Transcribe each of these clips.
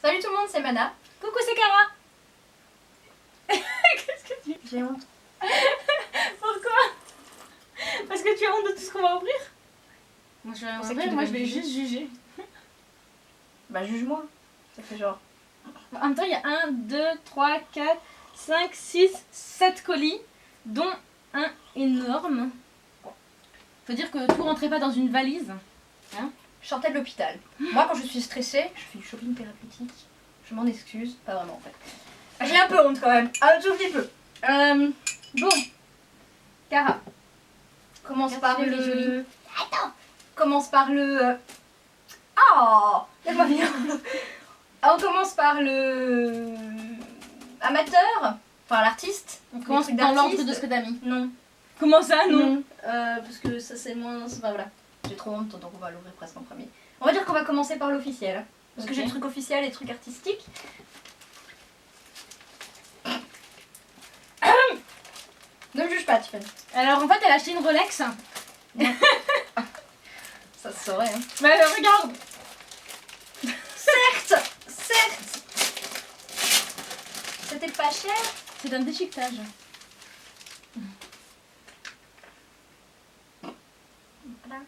Salut tout le monde, c'est Mana. Coucou, c'est Cara. Qu'est-ce que tu... J'ai honte. Pourquoi? Parce que tu as honte de tout ce qu'on va ouvrir? Moi je vais rien C'est ouvrir, qui moi devait je vais juger. juste juger. Bah juge-moi. Ça fait genre... En même temps, il y a 1, 2, 3, 4, 5, 6, 7 colis, dont un énorme. Faut dire que tout rentrait pas dans une valise. Je sortais de l'hôpital. Moi quand je suis stressée, je fais du shopping thérapeutique. Je m'en excuse, pas vraiment en fait. J'ai un peu honte quand même, un tout petit peu. Bon, Cara, commence par Regarde, c'est le... joli. Attends. Commence par le... Oh, laisse-moi venir. On commence par le... Amateur, enfin l'artiste. On commence Les trucs dans l'ordre d'artiste. de ce que t'as mis. Non. Comment ça, non? Parce que ça c'est moins... Enfin, voilà. J'ai trop honte, donc on va l'ouvrir presque en premier. On va dire qu'on va commencer par l'officiel. Parce que Ok. j'ai le truc officiel et le truc artistique. Ne me juge pas, Tiffany. Alors en fait, elle a acheté une Rolex. Ça se saurait, hein. Mais regarde. Certes. C'était pas cher. C'est un déchiquetage. Voilà.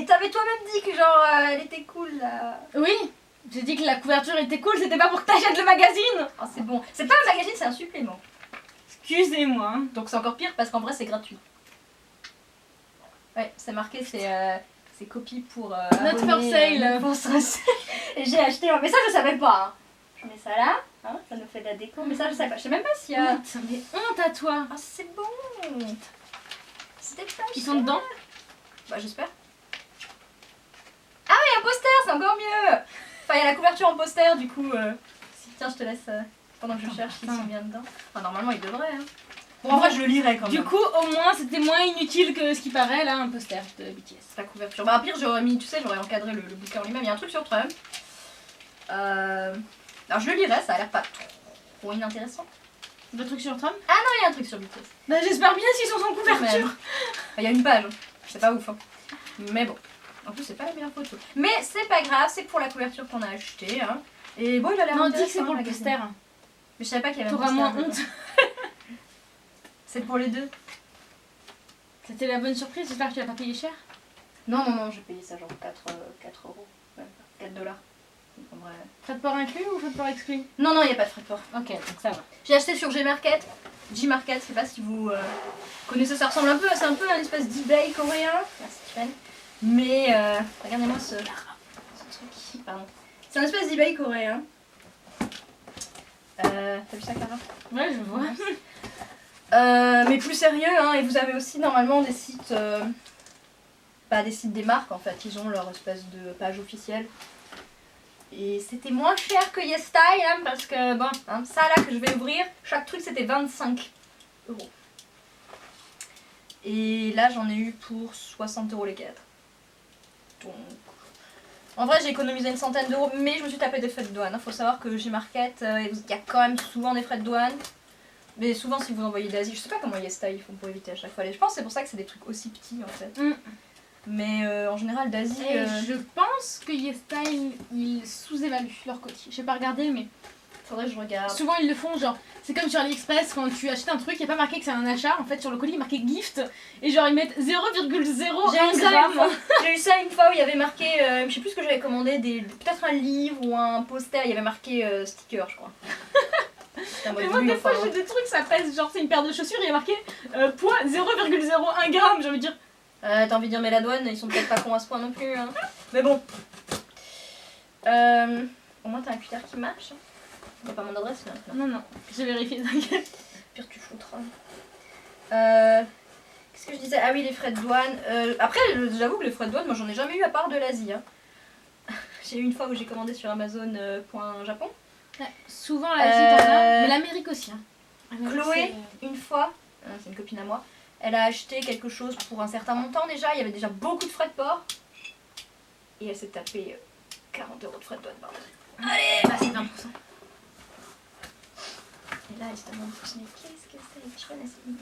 T'avais toi-même dit que genre elle était cool là. Oui, j'ai dit que la couverture était cool, c'était pas pour que t'achètes le magazine. Oh, c'est bon. C'est pas un magazine, c'est un supplément. Excusez-moi. Donc c'est encore pire parce qu'en vrai c'est gratuit. Ouais, c'est marqué, c'est copie pour Not for abonnés, sale. pour ça. Et j'ai acheté, mais ça je savais pas. Hein. Je mets ça là, hein, ça nous fait de la déco, mais ça je savais pas. Je sais même pas s'il y a... Honte, mais honte à toi. Ah c'est bon. C'était pas Ils cher. sont dedans? Bah j'espère. Ah oui, un poster, c'est encore mieux. Enfin il y a la couverture en poster du coup. Tiens, je te laisse pendant que je cherche s'ils sont bien dedans. Enfin normalement ils devraient. Hein. Bon en vrai je le lirai quand même. Du coup, au moins, c'était moins inutile que ce qui paraît, là, un poster de BTS. La couverture. Bah, pire, j'aurais mis, tu sais, j'aurais encadré le bouquin en lui-même. Il y a un truc sur Trump. Alors, je le lirai, ça a l'air pas trop inintéressant. Le truc sur Trump? Ah non, il y a un truc sur BTS. Bah, j'espère bien s'ils sont sans couverture. Même. Il y a une page. C'est pas ouf. Hein. Mais bon. En plus, c'est pas la meilleure photo. Mais c'est pas grave, c'est pour la couverture qu'on a acheté. Hein. Et bon, il a l'air Non, dis que intéressant, c'est pour le magazine. poster. Mais je savais pas qu'il y avait un T'auras poster. moins dedans. honte. C'est pour les deux. C'était la bonne surprise, j'espère que tu l'as pas payé cher. Non, j'ai payé ça genre 4 euros. Même pas. 4 dollars. Donc, en vrai... Frais de port inclus ou frais de port exclus? Non, il n'y a pas de frais de port. Ok, donc ça va. J'ai acheté sur Gmarket. Gmarket, je sais pas si vous connaissez, ça ressemble un peu, c'est un peu un espèce d'eBay coréen. Merci Tiffany. Mais regardez-moi ce truc. Pardon. C'est un espèce d'eBay coréen. T'as vu ça, Cara? Ouais, je vois. Mais plus sérieux, hein, et vous avez aussi normalement des sites, des sites des marques en fait, ils ont leur espèce de page officielle. Et c'était moins cher que YesStyle, hein, parce que bon, hein, ça là que je vais ouvrir, chaque truc c'était 25 €. Et là j'en ai eu pour 60 € les 4. Donc, en vrai j'ai économisé une centaine d'euros, mais je me suis tapé des frais de douane. Faut savoir que Gmarket, il y a quand même souvent des frais de douane. Mais souvent si vous envoyez d'Asie, je sais pas comment YesStyle ils font pour éviter à chaque fois. Je pense que c'est pour ça que c'est des trucs aussi petits en fait. Mais en général d'Asie... Et je pense que YesStyle, ils sous-évaluent leur colis. J'ai pas regardé, mais Faudrait que je regarde. souvent ils le font, genre, c'est comme sur AliExpress, quand tu achètes un truc, il n'y a pas marqué que c'est un achat, en fait sur le colis il est marqué gift, et genre ils mettent 0,01 gramme. J'ai eu ça une fois où il y avait marqué, je sais plus ce que j'avais commandé, peut-être un livre ou un poster, il y avait marqué sticker je crois. Mais moi des fois j'ai des trucs, ça pèse, genre c'est une paire de chaussures, il y a marqué poids 0,01 gramme, j'ai envie de dire. T'as envie de dire mais la douane, ils sont peut-être pas cons à ce point non plus. Hein. Mais bon. Au moins t'as un cutter qui marche. T'as pas mon adresse là. Non, j'ai vérifié, t'inquiète. Pire tu foutras. Qu'est-ce que je disais? Ah oui les frais de douane. Après j'avoue que les frais de douane moi j'en ai jamais eu à part de l'Asie. Hein. J'ai eu une fois où j'ai commandé sur Amazon.Japon. Ouais, souvent l'Asie t'en as, mais l'Amérique aussi. Hein. Amérique, Chloé, une fois, c'est une copine à moi, elle a acheté quelque chose pour un certain montant déjà, il y avait déjà beaucoup de frais de port. Et elle s'est tapé 40 € de frais de douane par mois. Allez, bah, c'est 20%. Et là, elle se demande, mais qu'est-ce que c'est? Je connais ce mec,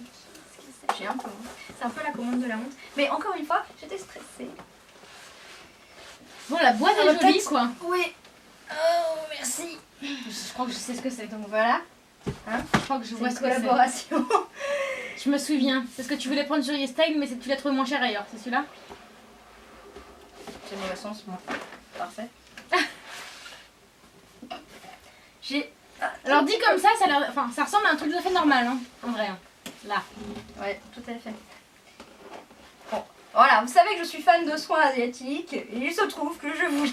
qu'est-ce que c'est? J'ai un peu honte. C'est un peu la commande de la honte. Mais encore une fois, j'étais stressée. Bon, la boîte Ah, est jolie, peut-être. quoi. Oui. Oh, merci. Je crois que je sais ce que c'est, donc voilà. Je crois que je C'est vois une ce que c'est. collaboration. Je me souviens. Parce que tu voulais prendre sur YesStyle, mais tu l'as trouvé moins cher ailleurs, c'est celui-là? J'ai le mauvais sens, moi. Parfait. Alors dit comme ça, ça, enfin, ça ressemble à un truc tout à fait normal, hein, en vrai. Hein. Là. Ouais, tout à fait. Bon, voilà, vous savez que je suis fan de soins asiatiques et il se trouve que je voulais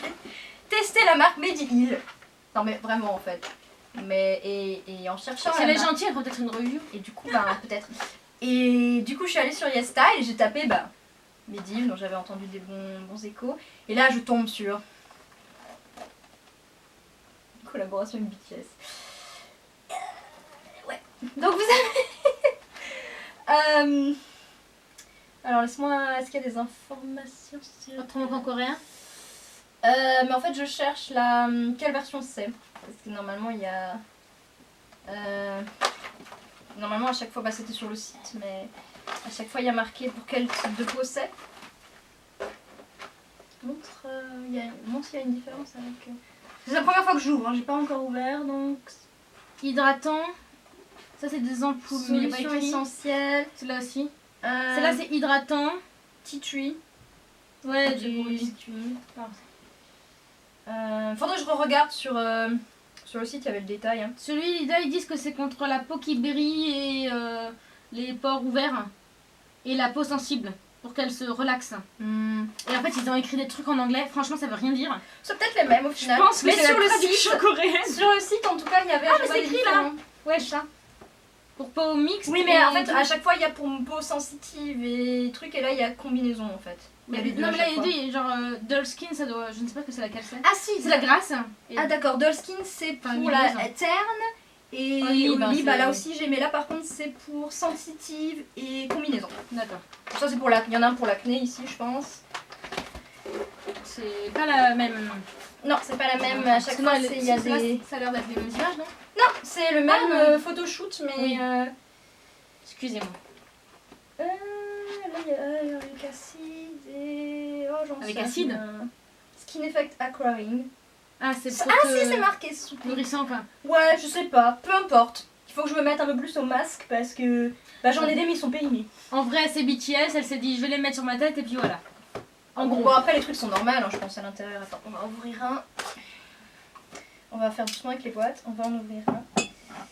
tester la marque Mediheal. Non mais vraiment en fait. Mais et en cherchant Si la elle est marque- gentille, elle fera peut-être une review. et du coup bah peut-être. Et du coup je suis allée sur YesStyle et j'ai tapé bah Mediheal dont j'avais entendu des bons échos et là je tombe sur collaboration avec BTS. Ouais. Donc vous avez alors laisse-moi, est-ce qu'il y a des informations sur... Autrement qu'en coréen. mais en fait je cherche la... quelle version c'est. Parce que normalement il y a... normalement à chaque fois, bah c'était sur le site, mais à chaque fois il y a marqué pour quel type de peau c'est. Montre, montre s'il y a une différence avec... C'est la première fois que j'ouvre, hein, j'ai pas encore ouvert donc... Hydratant. Ça, c'est des ampoules, mais il n'y a pas Solution écrit. essentielle. Celle-là aussi. Celle-là, c'est hydratant. Tea tree. Ouais, Du du... tea tree. Faudrait que je re-regarde sur le site, il y avait le détail. Hein. Celui-là, ils disent que c'est contre la peau qui brille et les pores ouverts. Et la peau sensible, pour qu'elle se relaxe. Et en fait, ils ont écrit des trucs en anglais. Franchement, ça veut rien dire. C'est peut-être les mêmes au Je final. pense que mais c'est sur la le traduction site, coréenne. sur le site en tout cas, il y avait Ah, je mais vois c'est des écrit, là. différents. Ouais, ça. Pour peau mixte. Oui, mais en et fait, tout. à chaque fois, il y a pour peau sensitive et trucs, et là, il y a combinaison en fait. Il y a les deux non, à mais là, chaque il y a fois. deux, il y a genre dull skin, ça doit. Je ne sais pas que c'est laquelle c'est. Ah si, C'est la grasse. Et- Ah d'accord, Dull Skin c'est pour Enfin, la huileuse. terne et Olive, olive, hein, bah, c'est- là aussi j'ai, mais là par contre c'est pour sensitive et combinaison. D'accord. Ça c'est pour l'acné, il y en a un pour l'acné ici je pense. C'est pas la même. Non, c'est pas la même, à chaque fois il y a des... Ça a l'air d'être les mêmes images, non? Non, c'est le même Ah, oui. photoshoot mais... Oui. Excusez-moi. là il y a avec acide et... Oh j'en Avec sais acide rien. Skin Effect Aquaring. Ah, c'est Ah pour si te- c'est marqué souple. nourrissant, quoi. Ouais, je sais pas, peu importe. Il faut que je me mette un peu plus au masque parce que... Bah j'en ai des mais ils sont périmés. En vrai, c'est BTS, elle s'est dit je vais les mettre sur ma tête et puis voilà. En gros. Bon après les trucs sont normaux, hein, je pense à l'intérieur. Attends, on va ouvrir un. On va faire doucement avec les boîtes, on va en ouvrir un.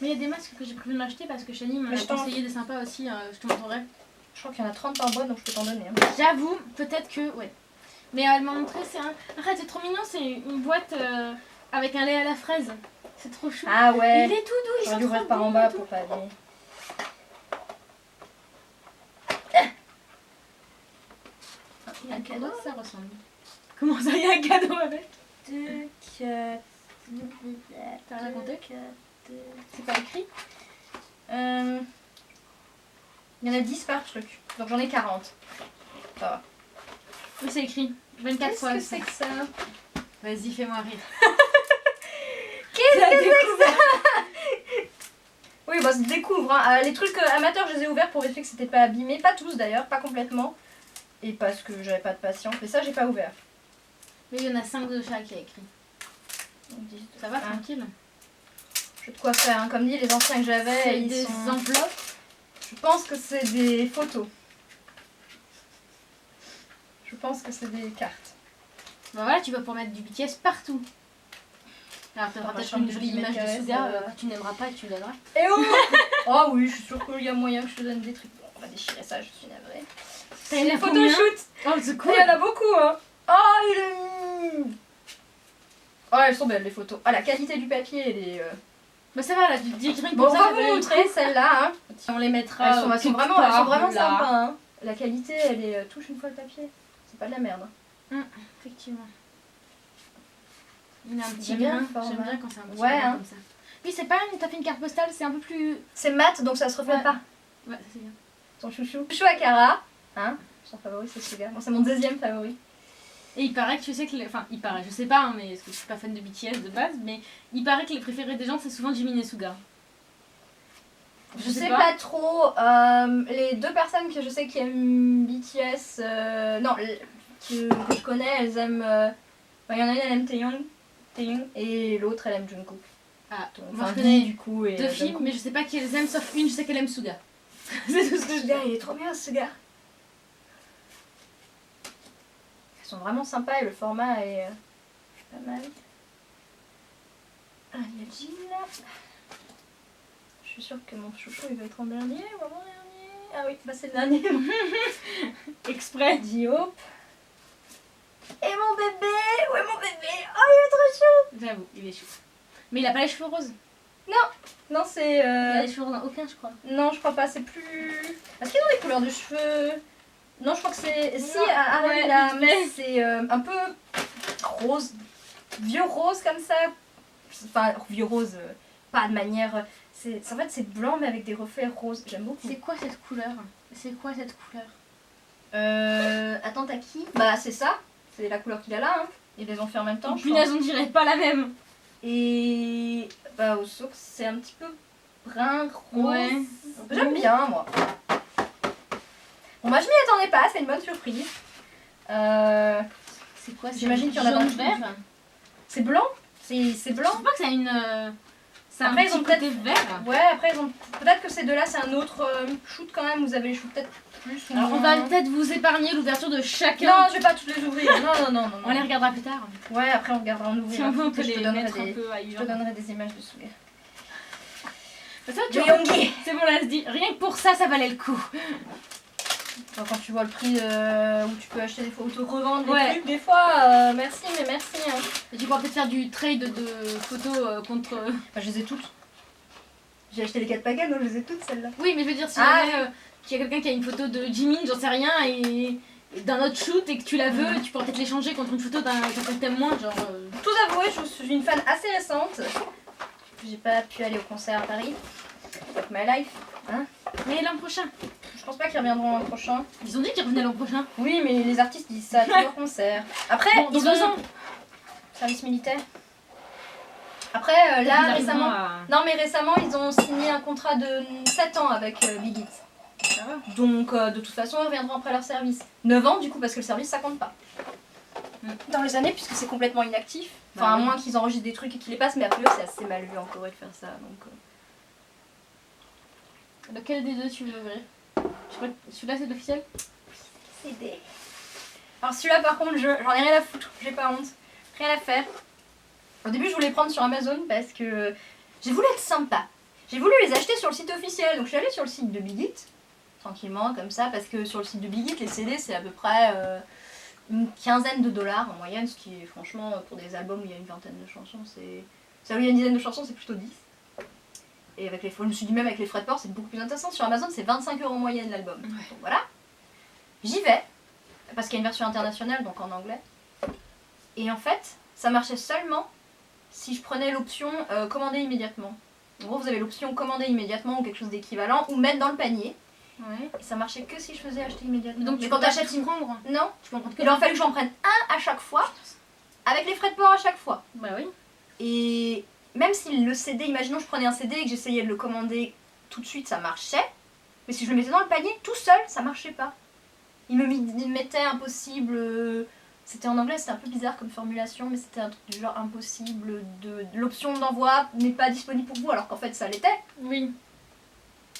Mais il y a des masques que j'ai prévu de m'acheter parce que Shani m'a Mais je t'en- conseillé des sympas aussi, je te montrerai. Je crois qu'il y en a 30 par boîte donc je peux t'en donner. Hein. J'avoue, peut-être que. Ouais. Mais elle m'a montré, c'est un. Arrête, c'est trop mignon, c'est une boîte avec un lait à la fraise. C'est trop chou. Ah Et ouais. il est tout doux, ils J'aurais sont dû trop ouvrir par en beaux bas et tout. pour pas abîmer. Il y a un cadeau, ça ressemble. Comment ça, il y a un cadeau avec? 2, 4. T'as rien compté? C'est pas écrit? Il y en a 10 par truc. Donc j'en ai 40. Ça va. Oui, c'est écrit. 24 Qu'est-ce fois. que c'est que ça? Vas-y, fais-moi rire. Qu'est-ce que c'est que ça? Oui, bah se découvre. Hein. Les trucs amateurs, je les ai ouverts pour vérifier que c'était pas abîmé. Pas tous d'ailleurs, pas complètement. Et parce que j'avais pas de patience. Mais ça, j'ai pas ouvert. Mais il y en a 5 de chaque qui a écrit. Donc, 10, Ça va, un. tranquille. J'ai de quoi faire. Hein. Comme dit, les anciens que j'avais, C'est ils des sont... enveloppes. Je pense que c'est des photos. Je pense que c'est des cartes. Bah voilà, tu vas pouvoir mettre du BTS partout. Alors, tu auras Dans ma peut-être chambre une de jolie image de BTS, Suga que tu n'aimeras pas et que tu donneras. Et oh oh oui, je suis sûre qu'il y a moyen que je te donne des trucs. Bon, on va déchirer ça, je suis navrée. T'as C'est une les combien? photoshoot. Oh, c'est Il y en a beaucoup, hein. Oh, il est... Oh, elles sont belles, les photos. Ah, la qualité du papier, elle est... Bah ça va, là, tu te dis green Bon, pour on ça. va vous montrer celle-là, hein. On les mettra. Elles sont quelque vraiment, part, là. sympas, hein. La qualité, elle est... touche une fois le papier. C'est pas de la merde. Effectivement. Il a un petit J'aime bien grain. le format. J'aime bien quand c'est un petit Ouais, grain hein. comme ça. Oui, c'est pas une, t'as fait une carte postale, c'est un peu plus. C'est mat, donc ça se reflète Ouais. pas. Ouais, ça c'est bien. Ton chouchou. Chouchou Akara. Hein. Son favori, c'est celui-là. Bon, c'est mon deuxième favori. Et il paraît que tu sais que. Enfin, il paraît, je sais pas, hein, mais parce que je suis pas fan de BTS de base, mais il paraît que les préférés des gens c'est souvent Jimin et Suga. Je sais pas trop. Les deux personnes que je sais qui aiment BTS, non, que je connais, elles aiment Enfin, il y en a une, elle aime Taeyong et l'autre, elle aime Jungkook. Ah, Donc, moi enfin, je connais du coup, et 2 filles, Jungkook. mais je sais pas qui elles aiment, sauf une, je sais qu'elle aime Suga. C'est tout ce que je Ce gars, il est trop bien ce gars. Ils sont vraiment sympas et le format est pas mal. Ah, il y a Jill là. Je suis sûre que mon chouchou il va être en dernier ou avant-dernier. Ah oui, bah c'est le dernier. exprès. Diop. Et mon bébé. Où est mon bébé? Oh, il est trop chou. J'avoue, il est chou. Mais il a pas les cheveux roses. Non, c'est. Il a les cheveux roses dans aucun, je crois. Non, je crois pas, c'est plus. Est-ce qu'ils ont des couleurs de cheveux? Non, je crois que c'est. Si, Non, Arel, ouais, là, vite mais c'est un peu rose. Vieux rose comme ça. Enfin, vieux rose, pas de manière. En fait, c'est blanc mais avec des reflets roses. J'aime beaucoup. C'est quoi cette couleur? C'est quoi cette couleur? Attends, t'as qui? Bah, c'est ça. C'est la couleur qu'il a là. Hein. Ils les ont fait en même temps. Je crois. Punaise, on dirait pas la même. Et. Bah, aux sources, c'est un petit peu brun, rose. Ouais. J'aime bien, moi. Bon, bah, je m'y attendais pas, c'est une bonne surprise. C'est quoi? J'imagine qu'il y en a dans le vert. C'est blanc. C'est Je blanc. trouve pas que ça a une. C'est un Après, ils petit ont côté vert. Ouais, après, ils ont. Peut-être que ces deux-là, c'est un autre shoot quand même. Vous avez les shoots peut-être plus. Ou Alors, on moins. va peut-être vous épargner l'ouverture de chacun. Non, je vais pas toutes les ouvrir. Non. On les regardera plus tard. Ouais, après, on regardera en ouvrir. Si on veut, on peut Je te les donnerai mettre un des- peu Je ailleurs. te donnerai des images de Suga. Ça, De tu vois, Yoongi. c'est bon, là, se dit, rien que pour ça, ça valait le coup. Enfin, quand tu vois le prix où tu peux acheter des photos, revendre des Ouais. trucs, des fois, merci, mais merci. Hein. Et tu pourras peut-être faire du trade de photos contre. Enfin, je les ai toutes. J'ai acheté les 4 paquets, donc je les ai toutes celles-là. Oui, mais je veux dire, si Ah. jamais qu'il y a quelqu'un qui a une photo de Jimin, j'en sais rien, et d'un autre shoot et que tu la veux, tu pourras peut-être l'échanger contre une photo d'un quelqu'un que t'aimes moins, genre. Tout avoué, je suis une fan assez récente. J'ai pas pu aller au concert à Paris. Fuck my life. Hein. Mais l'an prochain. Je pense pas qu'ils reviendront l'an prochain. Ils ont dit qu'ils revenaient l'an prochain. Oui, mais les artistes disent ça à tous leurs concerts. Après, Bon, dans ils 2 ont ans. service militaire. Après, là, Ils récemment. arriveront à- Non, mais récemment, ils ont signé un contrat de 7 ans avec Big Hit. Ça va. Donc, de toute façon, ils reviendront après leur service. 9 ans, du coup, parce que le service, ça compte pas. Dans les années, puisque c'est complètement inactif. Enfin, Bah à oui. moins qu'ils enregistrent des trucs et qu'ils les passent, mais a priori, c'est assez mal vu en Corée de faire ça. Donc, Lequel des deux tu veux ouvrir? Je crois que celui-là c'est l'officiel. CD. Alors, celui-là, par contre, j'en ai rien à foutre. J'ai pas honte. Rien à faire. Au début, je voulais prendre sur Amazon parce que j'ai voulu être sympa. J'ai voulu les acheter sur le site officiel. Donc, je suis allée sur le site de Big Hit, tranquillement, comme ça, parce que sur le site de Big Hit, les CD, c'est à peu près une quinzaine de dollars en moyenne, ce qui est franchement, pour des albums où il y a une vingtaine de chansons, c'est. Ça, où il y a une dizaine de chansons, c'est plutôt 10. Et avec les, je me suis dit, même avec les frais de port, c'est beaucoup plus intéressant. Sur Amazon, c'est 25 € en moyenne l'album. Donc voilà. J'y vais, parce qu'il y a une version internationale, donc en anglais. Et en fait, ça marchait seulement si je prenais l'option commander immédiatement. En gros, vous avez l'option commander immédiatement ou quelque chose d'équivalent, ou mettre dans le panier. Ouais. Et ça marchait que si je faisais acheter immédiatement. Donc mais tu quand peux t'achètes tout prendre. Non, Tu peux en prendre que il aurait fallu que j'en prenne un à chaque fois, avec les frais de port à chaque fois. Bah oui. Et même si le CD, imaginons je prenais un CD et que j'essayais de le commander tout de suite, ça marchait. Mais si je le mettais dans le panier tout seul, ça marchait pas. Il me mettait impossible. C'était en anglais, c'était un peu bizarre comme formulation, mais c'était un truc du genre impossible. L'option d'envoi n'est pas disponible pour vous, alors qu'en fait ça l'était. Oui.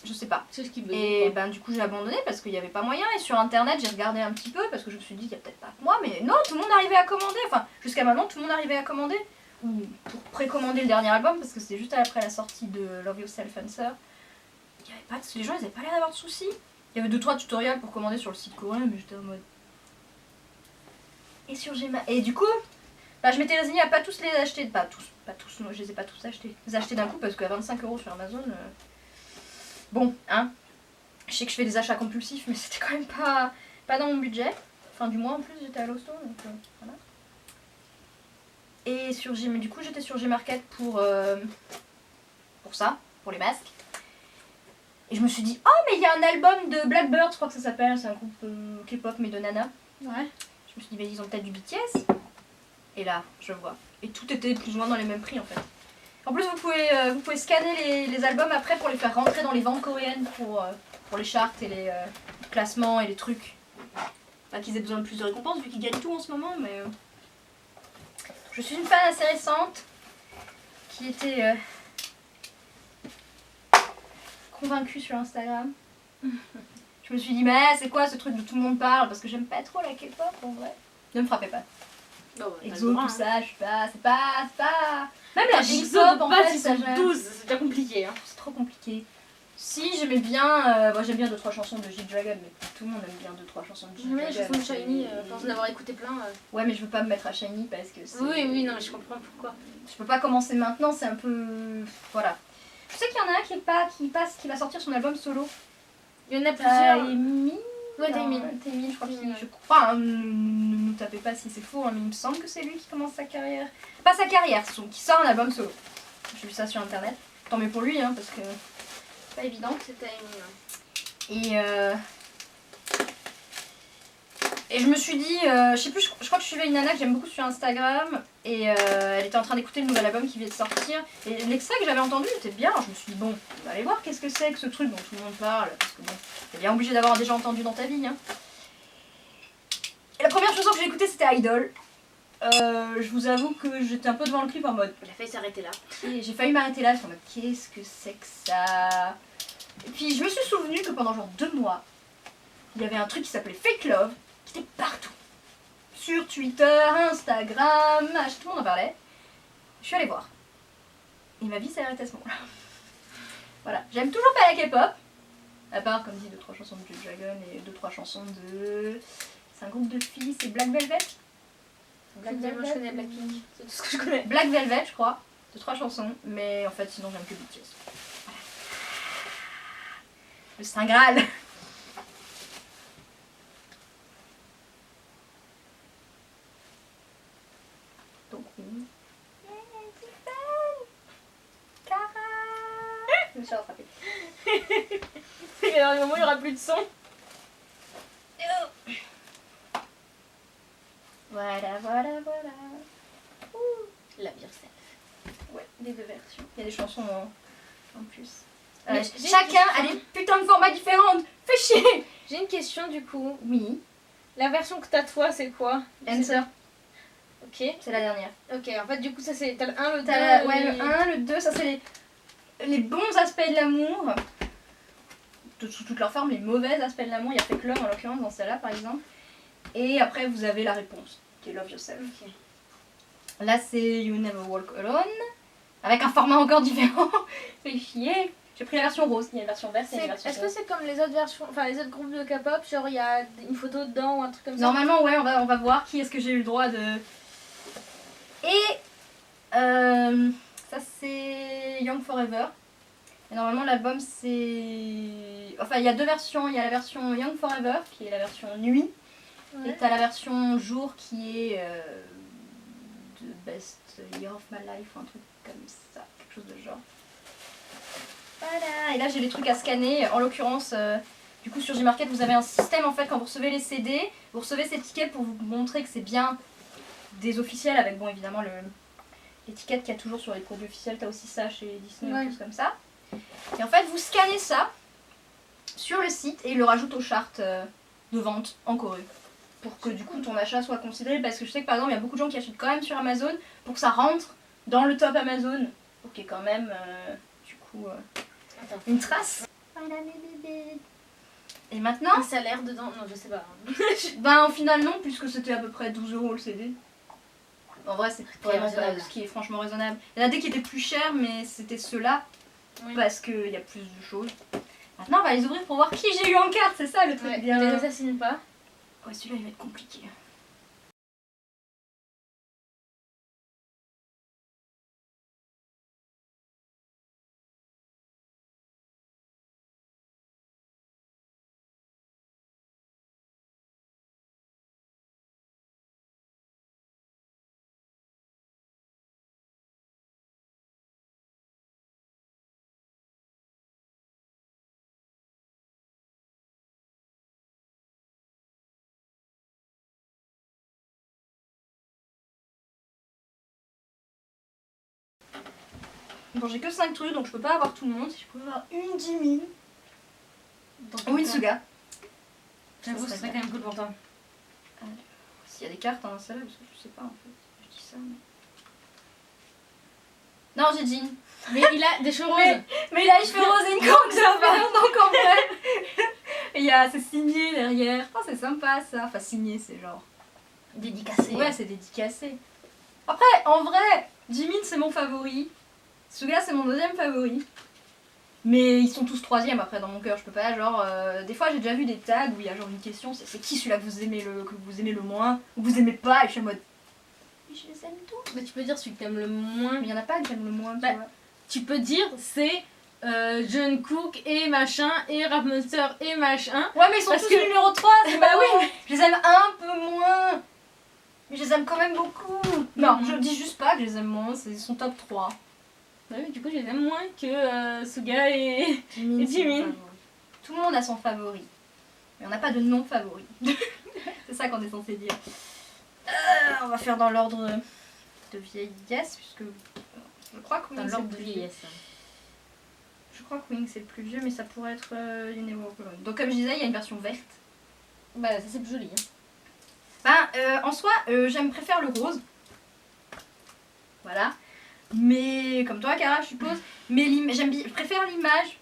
Je sais pas. C'est ce qui veut Et dire. ben du coup j'ai abandonné parce qu'il n'y avait pas moyen. Et sur internet j'ai regardé un petit peu parce que je me suis dit il y a peut-être pas que moi, mais non, tout le monde arrivait à commander. Enfin jusqu'à maintenant tout le monde arrivait à commander. Ou pour précommander le dernier album parce que c'était juste après la sortie de Love Yourself Answer. Il y avait pas de... Les gens ils avaient pas l'air d'avoir de soucis. Il y avait 2-3 tutoriels pour commander sur le site coréen, mais j'étais en mode. Et sur Gmail. Et du coup, bah, je m'étais résignée à pas tous les acheter. Pas tous, non, je les ai pas tous achetés. Je les ai achetés d'un coup parce qu'à 25 € sur Amazon. Bon, hein. Je sais que je fais des achats compulsifs, mais c'était quand même pas dans mon budget. Enfin, du mois en plus, j'étais à l'hosto, donc voilà. Et sur Gmail, du coup, j'étais sur Gmarket pour ça, pour les masques. Et je me suis dit, oh, mais il y a un album de Blackbird, je crois que ça s'appelle, c'est un groupe K-pop, mais de Nana. Ouais. Je me suis dit, mais ils ont peut-être du BTS. Et là, je vois. Et tout était plus ou moins dans les mêmes prix en fait. En plus, vous pouvez scanner les albums après pour les faire rentrer dans les ventes coréennes pour les charts et les classements et les trucs. Pas qu'ils aient besoin de plus de récompenses vu qu'ils gagnent tout en ce moment, mais. je suis une fan assez récente qui était convaincue sur Instagram. Je me suis dit, mais c'est quoi ce truc dont tout le monde parle? Parce que j'aime pas trop la K-pop en vrai. Ne me frappez pas. Bah ouais, Exo, tout ça, je sais pas, c'est pas. Même la Exo J-pop de en base, fait, ils ça sont j'aime. 12, c'est déjà compliqué. Hein. C'est trop compliqué. Si, j'aimais bien, moi j'aime bien 2-3 chansons de G-Dragon, mais tout le monde aime bien 2-3 chansons de G-Dragon. J'aime bien les chansons de Shiny, force d'avoir écouté plein. Ouais, mais je veux pas me mettre à Shiny parce que c'est. Oui, non, mais je comprends pourquoi. Je peux pas commencer maintenant, c'est un peu. Voilà. Je sais qu'il y en a un qui va sortir son album solo. Il y en a plusieurs. Taemin. Ouais, Taemin. Taemin, je crois Taemin, je crois, hein, ne nous tapez pas si c'est faux, hein, mais il me semble que c'est lui qui commence sa carrière. Pas sa carrière, qui sort un album solo. J'ai vu ça sur internet. Tant mieux pour lui, hein, parce que c'est pas évident. C'est Taemin. Et je me suis dit, je sais plus, je crois que je suivais une nana que j'aime beaucoup sur Instagram et elle était en train d'écouter le nouvel album qui vient de sortir et l'extrait que j'avais entendu était bien, alors je me suis dit bon, on va aller voir qu'est-ce que c'est que ce truc dont tout le monde parle, parce que bon, t'es bien obligé d'avoir déjà entendu dans ta vie. Hein. Et la première chanson que j'ai écoutée c'était Idol. Je vous avoue que j'étais un peu devant le clip en mode... Il a failli s'arrêter là. Et j'ai failli m'arrêter là, je suis en mode qu'est-ce que c'est que ça? Et puis je me suis souvenu que pendant genre 2 mois, il y avait un truc qui s'appelait Fake Love, qui était partout. Sur Twitter, Instagram, tout le monde en parlait. Je suis allée voir. Et ma vie s'est arrêtée à ce moment-là. Voilà, j'aime toujours pas la K-pop. À part, comme dit, 2-3 chansons de G-Dragon et 2-3 chansons de... C'est un groupe de filles, c'est Black Velvet. Moi je connais Blackpink, c'est tout ce que je connais. Black Velvet, je crois. 2-3 chansons, mais en fait, sinon j'aime que BTS. Voilà. Le Saint Graal. Donc oui. Je me suis rattrapée. Il y a un moment où il n'y aura plus de son. Voilà. Ouh. La Yourself. Ouais, les 2 versions. Il y a des chansons en plus. Mais Chacun a des putains de formats différents. Fais chier. J'ai une question du coup. Oui. La version que t'as toi, c'est quoi? Answer. Ok. C'est la dernière. Ok, en fait, du coup, ça c'est. T'as le 1, le 2. Ouais, le 1, le 2, ça c'est les bons aspects de l'amour. Sous toutes leurs formes, les mauvais aspects de l'amour. Il y a Fake Love en l'occurrence dans celle-là par exemple. Et après, vous avez la réponse, qui est Love Yourself. Ok. Là, c'est You Never Walk Alone, avec un format encore différent. Fait chier. J'ai pris la version rose, il y a une version verte et une version Est-ce que rose. c'est comme les autres versions, enfin les autres groupes de K-pop, genre il y a une photo dedans ou un truc comme ça? Normalement, ouais, on va voir qui est-ce que j'ai eu le droit de... Et ça, c'est Young Forever. Et normalement, l'album, c'est... Enfin, il y a 2 versions. Il y a la version Young Forever, qui est la version nuit. Ouais. Et t'as la version jour, qui est The Best Year of My Life, ou un truc comme ça, quelque chose de genre. Voilà, et là j'ai les trucs à scanner, en l'occurrence, du coup sur Gmarket vous avez un système en fait quand vous recevez les CD, vous recevez ces tickets pour vous montrer que c'est bien des officiels avec bon évidemment l'étiquette qu'il y a toujours sur les produits officiels, t'as aussi ça chez Disney Ouais. ou choses comme ça. Et en fait vous scannez ça sur le site et il le rajoute aux chartes de vente en Corée. Pour que du coup ton achat soit considéré, parce que je sais que par exemple il y a beaucoup de gens qui achètent quand même sur Amazon pour que ça rentre dans le top Amazon, pour qu'il y ait quand même du coup une trace. Voilà mes bébés. Et maintenant, Un salaire dedans? Non, je sais pas. ben au final non, puisque c'était à peu près 12 € le CD. En vrai c'est vraiment pas raisonnable. ce qui est franchement raisonnable. Il y en a des qui étaient plus chers mais c'était ceux-là Oui. parce qu'il y a plus de choses. Maintenant on va les ouvrir pour voir qui j'ai eu en carte, c'est ça le truc Ouais, bien. les assassine pas. Ouais, celui-là il va être compliqué. Bon, j'ai que 5 trucs donc je peux pas avoir tout le monde. Si je pouvais avoir une Jimin ou une Suga. J'avoue, Ça ce serait serait quand même cool pour toi. S'il y a des cartes, hein, celle-là, parce que je sais pas en fait. Je dis ça, mais. Non, j'ai Jean. Mais il a des cheveux roses. Mais il a les cheveux roses et une grande saveur, donc en vrai. Et c'est signé derrière. Oh, c'est sympa ça. Enfin, signé, c'est genre. Dédicacé. Ouais, c'est dédicacé. Après, en vrai, Jimin c'est mon favori. Suga c'est mon deuxième favori. Mais ils sont tous troisième après dans mon cœur. Je peux pas, genre. Des fois, j'ai déjà vu des tags où il y a genre une question c'est qui celui-là que vous aimez le moins ou que vous aimez pas. Et je suis en mode. Mais je les aime tous. Mais tu peux dire celui que t'aimes le moins. Mais il y en a pas que j'aime le moins, tu Bah, vois. Tu peux dire c'est Jungkook et machin et Rap Monster et machin. Ouais, mais ils sont Parce tous que- numéro 3, c'est Bah pas oui. vrai. Je les aime un peu moins. Mais je les aime quand même beaucoup. Non, Mhm. je dis juste pas que je les aime moins, c'est son top 3. Bah oui, du coup, je les aime moins que Suga et. Jimin, Et c'est Jimin. mon favori. Tout le monde a son favori. Mais on n'a pas de non favori. C'est ça qu'on est censé dire. On va faire dans l'ordre de vieillesse, puisque je crois que Dans Wing, c'est l'ordre le de plus vieux. vieillesse. Je crois que Wing c'est le plus vieux, mais ça pourrait être Universe. Donc comme je disais, il y a une version verte. Bah, ça c'est plus joli. Hein. En soi, préfère le rose. Voilà. Mais comme toi, Cara, je suppose. Mais je préfère l'image.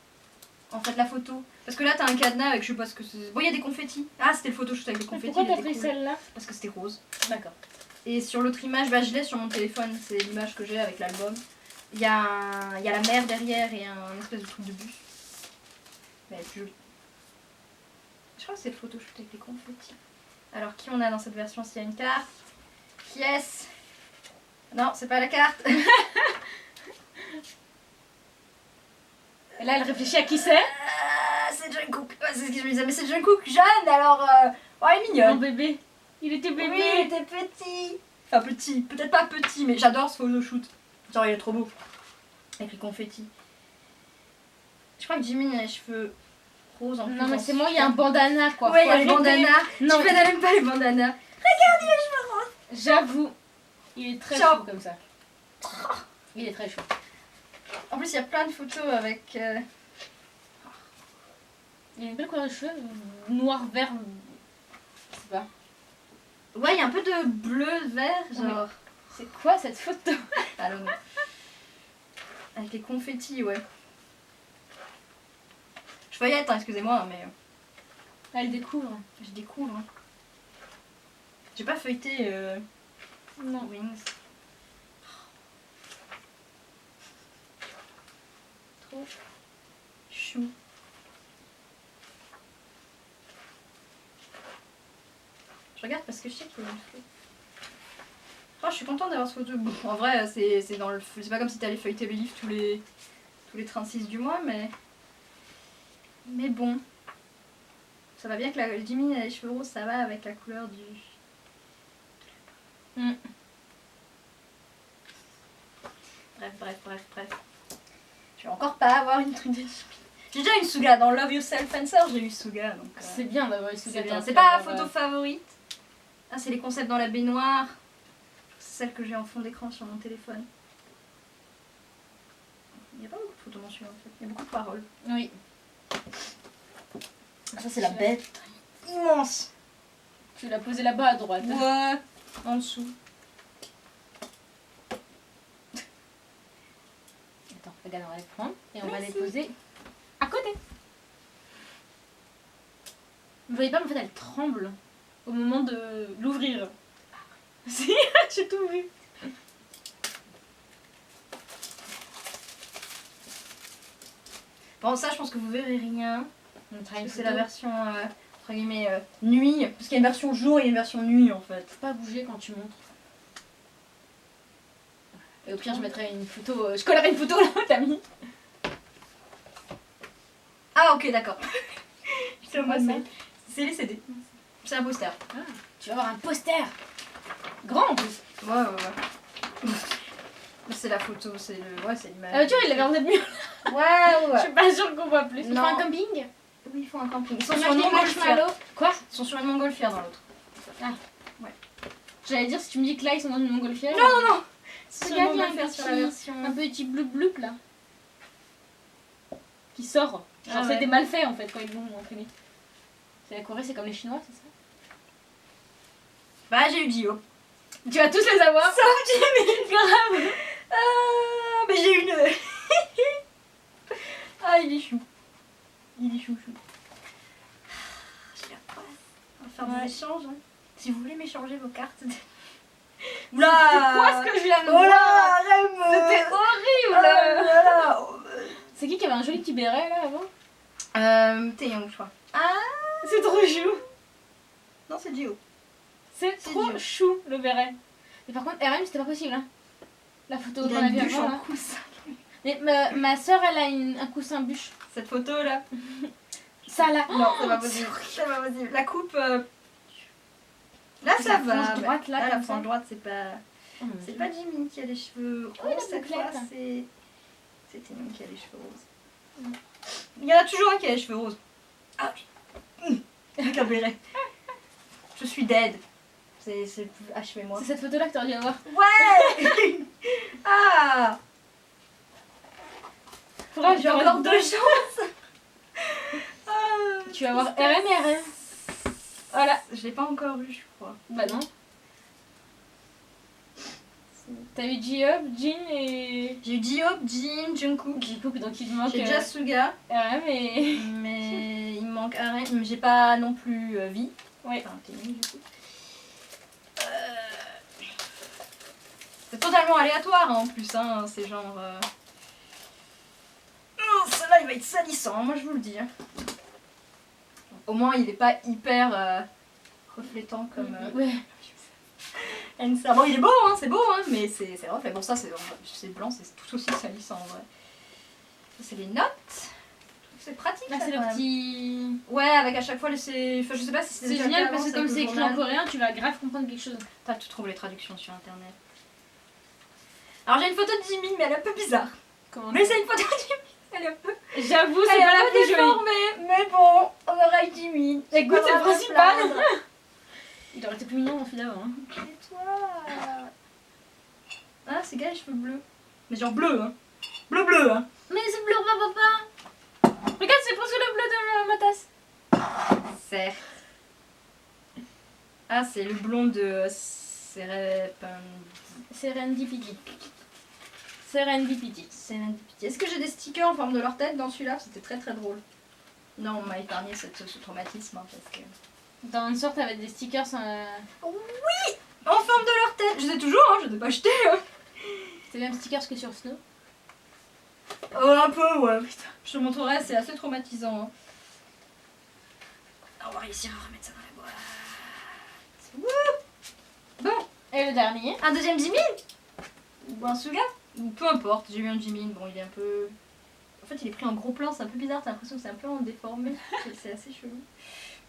En fait, la photo. Parce que là, t'as un cadenas avec je sais pas ce que c'est. Bon, il y a des confettis. Ah, c'était le photoshoot avec des confettis. Pourquoi il t'as était pris cool. celle-là? Parce que c'était rose. D'accord. Et sur l'autre image, je l'ai sur mon téléphone. C'est l'image que j'ai avec l'album. Il y a la mer derrière et un espèce de truc de bus. Mais elle est plus jolie. Je crois que c'est le photoshoot avec les confettis. Alors, qui on a dans cette version s'il y a une carte? Qui est-ce? Non, c'est pas la carte. Et là, elle réfléchit à qui c'est? C'est Jungkook. Ouais, c'est ce que je me disais. Mais c'est Jungkook jeune, alors... Oh, elle est Mon mignonne. bébé. Il était bébé. Oui, il était petit. Enfin, petit. Peut-être pas petit, mais j'adore ce photoshoot. Genre, il est trop beau. Avec les confettis. Je crois que Jimin a les cheveux roses en plus. Non, mais c'est moi, il y a un bandana quoi. Ouais, il y Faut a les arrêter. bandanas. Non, Tu n'aimes pas les bandanas. j'avoue, il est très Ciao. chaud comme ça. Il est très chaud. En plus, il y a plein de photos avec... Il a une belle couleur de cheveux, noir, vert, je sais pas. Ouais, il y a un peu de bleu, vert, genre... C'est quoi cette photo? Alors, avec les confettis, ouais. Je feuillette, hein, excusez-moi, mais Elle découvre. je découvre. Hein. J'ai pas feuilleté Non. Wings. Trop chou. Je regarde parce que je sais qu'il y a une photo. Oh, je suis contente d'avoir ce photo. Bon, en vrai, c'est dans le. C'est pas comme si t'allais feuilleter le livre tous les 36 du mois, mais. Mais bon. Ça va bien que la Jimin a les cheveux roses, ça va avec la couleur du. Mm. Bref. Je vais encore pas avoir une truc de Jimin. J'ai déjà une Suga dans Love Yourself Answer, j'ai eu Suga donc. C'est bien d'avoir une C'est bien. C'est pas la photo favorite. Ah, c'est les concepts dans la baignoire. C'est celle que j'ai en fond d'écran sur mon téléphone. Il n'y a pas beaucoup de photos mensues en fait. Il y a beaucoup de paroles. Oui. Ça, c'est la bête. Immense. Tu l'as posé là-bas à droite. Ouais. En dessous. Attends, regarde, on va les prendre et on va les Merci. poser à côté. Vous voyez pas, mais en fait, elle tremble au moment de l'ouvrir. Si, j'ai tout vu. Bon, ça, je pense que vous verrez rien. On Parce travaille que c'est la version, entre guillemets, nuit. Parce qu'il y a une version jour et une version nuit en fait. Faut pas bouger quand tu montres. Et au pire, je mettrai une photo. Je collerai une photo là où t'as mis. Ah, ok, d'accord. C'est quoi ça? C'est les CD. C'est un poster. Ah, tu vas avoir un poster grand en plus. Ouais. C'est la photo, c'est le. Ouais, c'est l'image. Ah bah tu vois, il l'avait en tête mieux. Ouais. Je suis pas sûre qu'on voit plus. Ils Non. font un camping. Oui, ils font un camping. Ils sont Ils sur mangent une des montgolfière. marshmallows. Quoi? Ils sont sur une montgolfière dans l'autre. J'allais dire si tu me dis que là ils sont dans une montgolfière. Non. C'est Regarde, il y a montgolfière sur la version. un petit bleu là. Qui sort. Genre Ah ouais. c'était mal fait en fait quand ils l'ont imprimé. C'est la Corée, c'est comme les Chinois, c'est ça? Bah, j'ai eu Dio. Tu vas tous les avoir. Sauf Jimmy. Grave. Mais j'ai changer vos cartes. Oula, c'est quoi ce que je viens de Oh là, voir? Rem. C'était horrible. Voilà. C'est qui avait un joli petit béret là avant? Taeyong, je crois. C'est trop chou. Non, c'est Gio. C'est C'est trop dur. chou le béret. Mais par contre, RM, c'était pas possible. Hein. La photo Il qu'on a a une vue bûche avant. en Là. coussin. Mais ma soeur, elle a un coussin bûche. Cette photo là. Ça là. Non, c'est pas possible. C'est pas possible. La coupe. Là, C'est ça la va. frange droite, là, la comme frange ça. droite, c'est pas. Oh, mon C'est Dieu. pas Jimin qui a les cheveux Oh, il a roses cette fois, bouclette. c'est Taeyong qui a les cheveux roses. Il y en a toujours un qui a les cheveux roses. Ah oui. Avec un béret. Je suis dead. C'est plus achevez-moi. C'est cette photo là que t'aurais dû avoir. Ouais. Ah. Faudra J'ai encore 2 chances. Ah, Tu vas avoir RM et RM. Voilà. Je l'ai pas encore vu, je crois. Bah non. T'as eu J-Up, Jin et. J'ai eu J-Hope, Jin, Jungkook. Jungkook, donc il te manque J'ai déjà Suga, RM et. mais il me manque RM. Mais j'ai pas non plus Vi. Ouais. Enfin, Taeyong, du coup. C'est totalement aléatoire hein, en plus, hein. C'est genre. Oh, celui-là il va être salissant, moi je vous le dis. Hein. Au moins il est pas hyper reflétant comme. Ouais. Ensa. Bon, il est beau, hein, c'est beau, hein, mais c'est reflet. Bon, ça c'est blanc, c'est tout aussi salissant en vrai. Ça, c'est les notes. C'est pratique. Là, ça, c'est le quand même. petit. Ouais, avec à chaque fois les. Enfin, je sais pas si C'est déjà génial fait parce que avant, comme avec c'est le écrit en journal. coréen, tu vas grave comprendre quelque chose. Tu trouves les traductions sur internet. Alors j'ai une photo de Jimin, mais elle est un peu bizarre. Comment Mais c'est une photo de Jimin, elle est un peu. J'avoue, Elle c'est est pas un la peu plus jolie. déformée, mais bon, on aura eu Jimin. Écoute, c'est le Pas grave à principal. se plaindre. Il aurait été plus mignon en fait d'avant. Hein. Et toi Ah, c'est gars les cheveux bleus. Mais genre bleu, hein. Bleu, hein. Mais c'est bleu, papa. Regarde, c'est presque le bleu de ma tasse. Certes. Ah, c'est le blond de Serendipity. Serendipity. Serendipity. Est-ce que j'ai des stickers en forme de leur tête dans celui-là? C'était très très drôle. Non, on m'a épargné ce traumatisme hein, parce que... Dans une sorte avec des stickers. En forme de leur tête. Je les ai toujours, hein, je les ai pas achetés. Hein. C'est les mêmes stickers que sur Snow. Oh, un peu, ouais. Putain. Je te montrerai, c'est assez traumatisant. Hein. On va réussir à remettre ça dans la boîte. Wouh. Bon, Et le dernier. un deuxième Jimin ou un Suga ou peu importe. J'ai eu un Jimin. Bon, il est un peu. En fait, il est pris en gros plan. C'est un peu bizarre. T'as l'impression que c'est un peu en déformé. C'est assez chelou.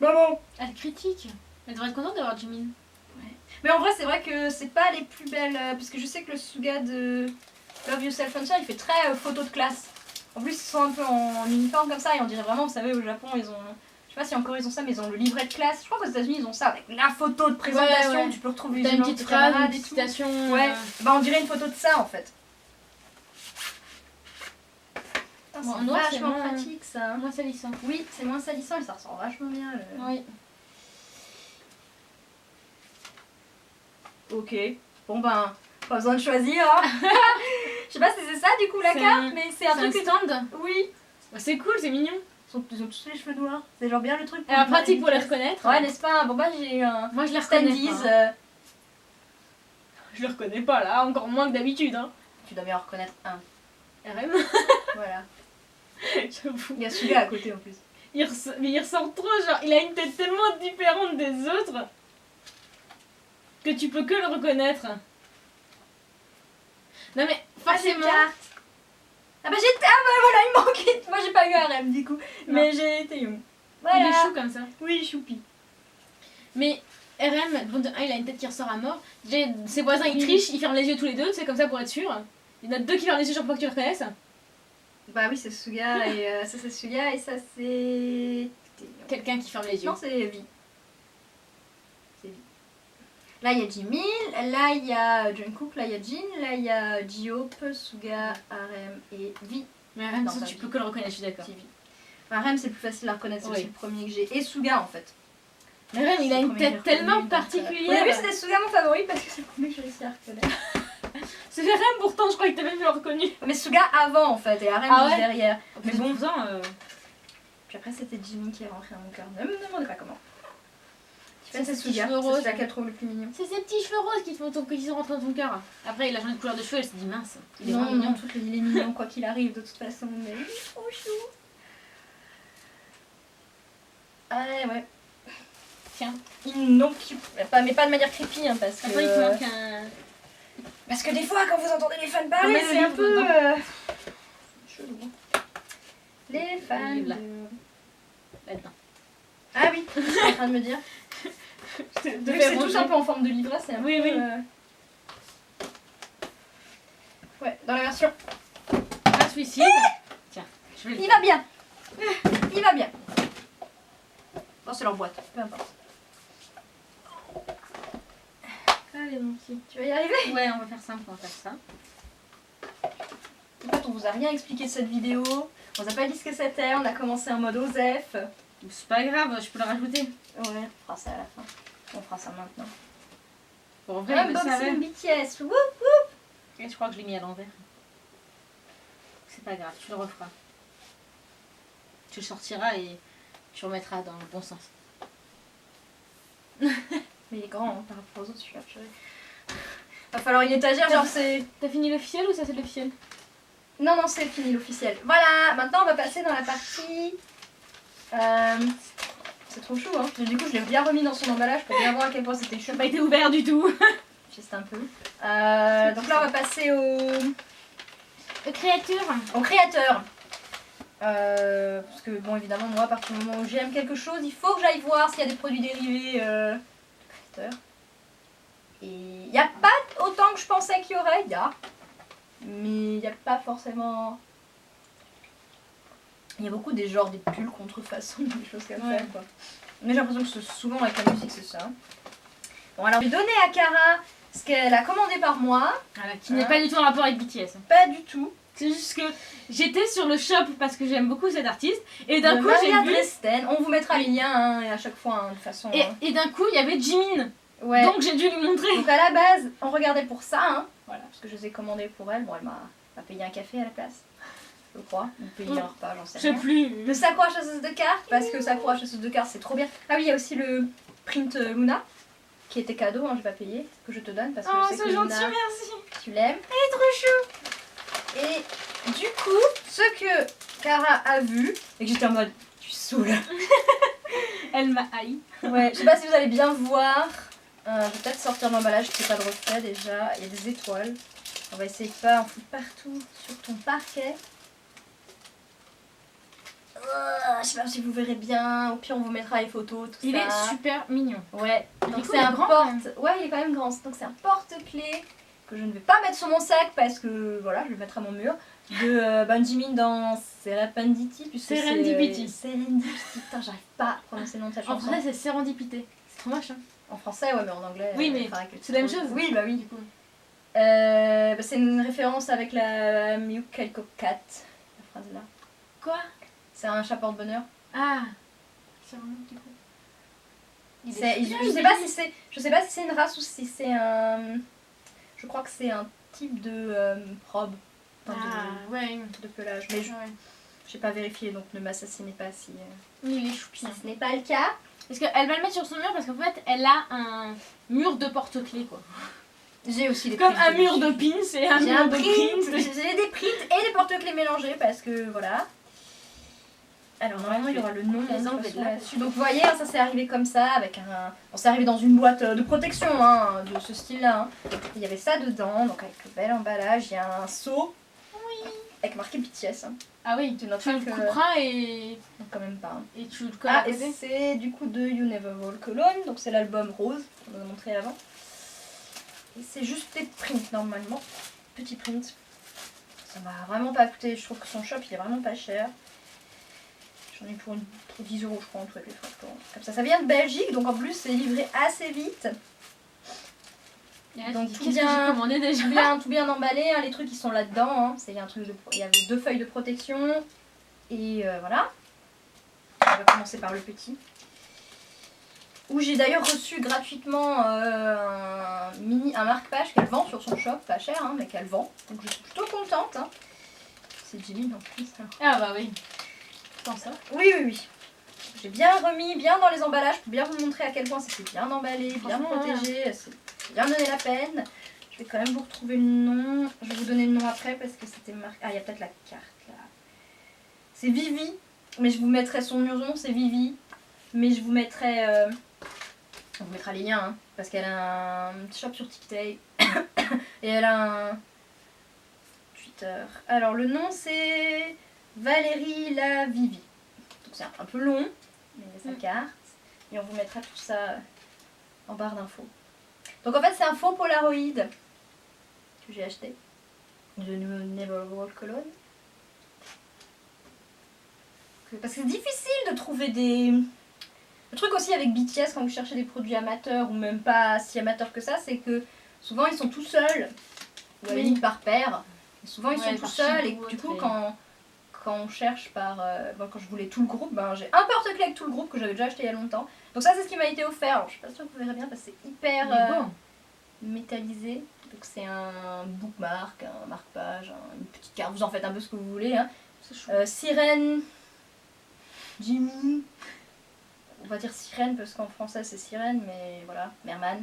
Bah bon. Elle critique. Elle devrait être contente d'avoir Jimin. Mais en vrai, c'est vrai que c'est pas les plus belles. Parce que je sais que le Suga de Love Yourself Sunshine, il fait très photo de classe. En plus, ils sont un peu en uniforme comme ça. Et on dirait vraiment, vous savez, au Japon, ils ont. Je sais pas si encore ils ont ça, mais ils ont le livret de classe. Je crois qu'aux États-Unis, ils ont ça avec la photo de présentation. Ouais, ouais. Tu peux retrouver T'as les une noms petite de phrase, une camarades petite et tout. citation. Ouais, bah on dirait une photo de ça en fait. Putain, Bon, en c'est noir, c'est vachement moins- pratique ça. Moins salissant. Oui, c'est moins salissant et ça ressort vachement bien. Oui. Ok, bon ben, pas besoin de choisir. Hein. Je sais pas si c'est ça du coup la C'est carte, un- mais c'est un C'est un truc que stand. Oui, Bah, c'est cool, c'est mignon. ils ont tous les cheveux noirs. C'est genre bien le truc. Alors pratique pour les reconnaître. Ouais, n'est-ce pas? Bon bah j'ai eu un Moi je les reconnais standees. pas. Je les reconnais pas là, encore moins que d'habitude. Hein. Tu dois bien en reconnaître un. RM. Voilà. J'avoue. Il y a celui-là à côté en plus. Mais il ressort trop, genre il a une tête tellement différente des autres que tu peux que le reconnaître. Non mais forcément. Ah bah j'étais. Ah bah voilà, il manquait. Moi j'ai pas eu un RM du coup. Mais j'ai été young. Voilà. Il est chou comme ça. Oui, choupi. Mais RM, bon, de un, il a une tête qui ressort à mort. Déjà, ses voisins ils trichent, ils ferment les yeux tous les deux, c'est comme ça pour être sûr. Il y en a deux qui ferment les yeux chaque fois que tu le reconnaisses. Bah oui, c'est Suga et ça c'est Suga et ça c'est. Quelqu'un qui ferme les yeux. Non, c'est Vi. C'est Vi. Là il y a Jimin, là il y a Jungkook, là il y a Jin, là il y a J-Hope, Suga, RM et Vi. Mais RM, Non, ça, pas tu Vi. peux que le reconnaître, je suis d'accord. C'est Vi. RM c'est plus facile à reconnaître, c'est Oui. aussi le premier que j'ai. Et Suga en fait. Mais RM, il a C'est le une premier que j'ai tête tellement reconnu, donc, Au particulière. début c'était Suga mon favori parce que c'est le premier que j'ai réussi à reconnaître. C'est RM pourtant, je crois que t'avais même reconnu. Mais Suga avant en fait et RM Ah juste ouais derrière. Mais bon. pourtant, Puis après c'était Jimin qui est rentré dans mon cœur. Ne me demandez pas comment. C'est ces petits Suga, cheveux c'est roses. celui-là qu'elle trouve le plus mignon. C'est ces petits cheveux roses qui sont rentrés dans ton cœur. Après, il a changé de couleur de cheveux, elle s'est dit mince, il est Non, vraiment non, mignon. il est mignon quoi qu'il arrive de toute façon, mais il est trop chou. Ah ouais. Tiens. Il manque, mais pas de manière creepy hein, parce que... Après, il te manque un... Parce que des fois quand vous entendez les fans parler, Remets le c'est un livre peu... dedans. Chelou. Les fans... livre, là. de- Là-dedans. Ah oui, je suis en train de me dire. Vu que c'est tous un peu en forme de livret, c'est un Oui, peu... oui. Ouais, dans la version... Un suicide. Tiens, je vais le Il va bien. Il va bien. Bon, c'est leur boîte, peu importe. Allez, mon petit. Tu vas y arriver? Ouais, on va faire simple, on va faire ça. En fait, on vous a rien expliqué de cette vidéo. On vous a pas dit ce que c'était. On a commencé en mode OSEF. C'est pas grave, je peux le rajouter. Ouais, on fera ça à la fin. On fera ça maintenant. Pour vrai, il le savait. Unboxing BTS. Woup woup. Et je crois que je l'ai mis à l'envers. C'est pas grave, tu le referas. Tu le sortiras et tu remettras dans le bon sens. Mais il est grand hein, par rapport aux autres, celui-là. Purée. Va falloir une étagère, genre c'est... T'as fini l'officiel ou ça c'est l'officiel? Non, non, c'est fini l'officiel. Voilà, maintenant on va passer dans la partie... C'est trop chaud, hein. Du coup, je l'ai bien remis dans son emballage pour bien voir à quel point c'était chaud. Ça n'a pas été ouvert du tout. Juste un peu. Donc là, on va passer Le créature. au créateur. Parce que, bon, évidemment, moi, à partir du moment où j'aime quelque chose, il faut que j'aille voir s'il y a des produits dérivés de créateur. Et il n'y a pas autant que je pensais qu'il y aurait, il y a. Mais il n'y a pas forcément... Il y a beaucoup des genres des pulls contrefaçon, des choses comme Ouais. ça, quoi. Mais j'ai l'impression que souvent avec la musique, c'est ça. Bon, alors, j'ai donné à Cara ce qu'elle a commandé par mois. Voilà, qui n'est pas du tout en rapport avec BTS. Pas du tout. C'est juste que j'étais sur le shop parce que j'aime beaucoup cet artiste. Et d'un De coup, j'ai Maria vu. Dresden. On vous mettra les liens hein, à chaque fois, hein, de toute façon. hein. Et d'un coup, il y avait Jimin. Ouais. Donc j'ai dû lui montrer. Donc à la base, on regardait pour ça, hein. Voilà, parce que je les ai commandés pour elle. Bon, elle m'a payé un café à la place, je crois. Ou payé un repas, j'en sais Je sais rien. plus. Le Sakura chasseuse de cartes, parce que Sakura chasseuse de cartes, c'est trop bien. Ah oui, il y a aussi le print Luna, qui était cadeau, hein, j'ai pas payé, que je te donne, parce que Oh, je sais c'est que gentil, Luna, merci. tu l'aimes. Elle est trop chou. Et du coup, ce que Cara a vu, et que j'étais en mode, tu saoules. Elle m'a haï. Ouais, je sais pas si vous allez bien voir. Je vais peut-être sortir l'emballage qui n'est pas de reflet déjà. Il y a des étoiles. On va essayer de pas en foutre partout sur ton parquet. Je sais pas si vous verrez bien. Au pire, on vous mettra les photos, tout Il ça. est super mignon. Ouais, Du donc coup, c'est il est un grand, porte. quand même. Ouais, il est quand même grand. Donc c'est un porte-clés que je ne vais pas mettre sur mon sac parce que voilà, je vais le mettre à mon mur. De Benjamin dans Serendipity. puisque Serendipity. Serendipity. Putain, j'arrive pas à prononcer le nom de cette En chanson. français, c'est sérendipité. C'est trop moche, hein. En français, ouais, mais en anglais. Oui, mais il faudrait que c'est la même trouves. chose. Oui, bah oui. Du coup. C'est une référence avec la Mew Calico Cat, la phrase là. Quoi? C'est un chat porte-bonheur. Ah. C'est vraiment du coup. Il est C'est- super je sais pas si c'est, je sais pas si c'est une race ou si c'est un. Je crois que c'est un type de probe. Enfin, Ah, ouais. de pelage. Mais je Ouais. j'ai pas vérifié, donc ne m'assassinez pas si, Oui, il est si choupi. ce n'est pas le cas. Parce qu'elle va le mettre sur son mur parce qu'en fait, elle a un mur de porte-clés, quoi. J'ai aussi des Comme prints un mur de dessus. pins et un J'ai mur un de print, pins. j'ai des prints et des porte-clés mélangés parce que voilà. Alors normalement il y aura le nom Les hein, de enlever toute façon, de là. là-dessus. Donc vous voyez, hein, ça s'est arrivé comme ça avec un. On s'est arrivé dans une boîte de protection hein, de ce style-là. hein. Il y avait ça dedans, donc avec le bel emballage, il y a un seau avec marqué BTS. Hein. Ah oui, Tu notes tu le que- couperas et quand même pas. hein. tu le colles à Ah et côté. c'est du coup de You Never Walk Alone, donc c'est l'album rose qu'on vous a montré avant. Et c'est juste des prints normalement, petits prints. Ça m'a vraiment pas coûté, je trouve que son shop il est vraiment pas cher. J'en ai pour 10 € je crois entre les frais. Comme ça vient de Belgique, donc en plus c'est livré assez vite. Et là, Donc tu dis, tout qu'est-ce que bien- j'ai commandé déjà? Tout bien emballé, hein, les trucs ils sont là-dedans. Hein. Il y avait 2 feuilles de protection. Et voilà. On va commencer par le petit. Où j'ai d'ailleurs reçu gratuitement un marque-page qu'elle vend sur son shop, pas cher, hein, mais qu'elle vend. Donc je suis plutôt contente. Hein. C'est Jimmy en plus. Alors. Ah bah oui. Tant ça. Oui, oui, oui. J'ai bien remis, bien dans les emballages, pour bien vous montrer à quel point c'était bien emballé, bien protégé, c'est bien donné la peine. Je vais quand même vous retrouver le nom. Je vais vous donner le nom après parce que c'était marqué. Ah, il y a peut-être la carte là. C'est Vivi, mais je vous mettrai son nom, c'est Vivi. Mais je vous mettrai. On vous mettra les liens, hein, parce qu'elle a un shop sur TikTok. Et elle a un Twitter. Alors le nom c'est Valérie la Vivi. Donc c'est un peu long, mais il y a sa carte. Et on vous mettra tout ça en barre d'infos. Donc en fait c'est un faux Polaroid que j'ai acheté. De Neverwalk Cologne. Parce que c'est difficile de trouver des... Le truc aussi avec BTS quand vous cherchez des produits amateurs ou même pas si amateurs que ça, c'est que souvent ils sont tout seuls. Ou à la limite par paire. Et souvent ils sont tout seuls et du coup quand on cherche par... quand je voulais tout le groupe, j'ai un porte-clés avec tout le groupe que j'avais déjà acheté il y a longtemps. Donc ça c'est ce qui m'a été offert. Alors je suis pas sûre que vous verrez bien parce que c'est hyper métallisé. Donc c'est un bookmark, un marque-page, une petite carte. Vous en faites un peu ce que vous voulez. Hein. Sirène, Jimmy... On va dire sirène parce qu'en français c'est sirène, mais voilà, Merman.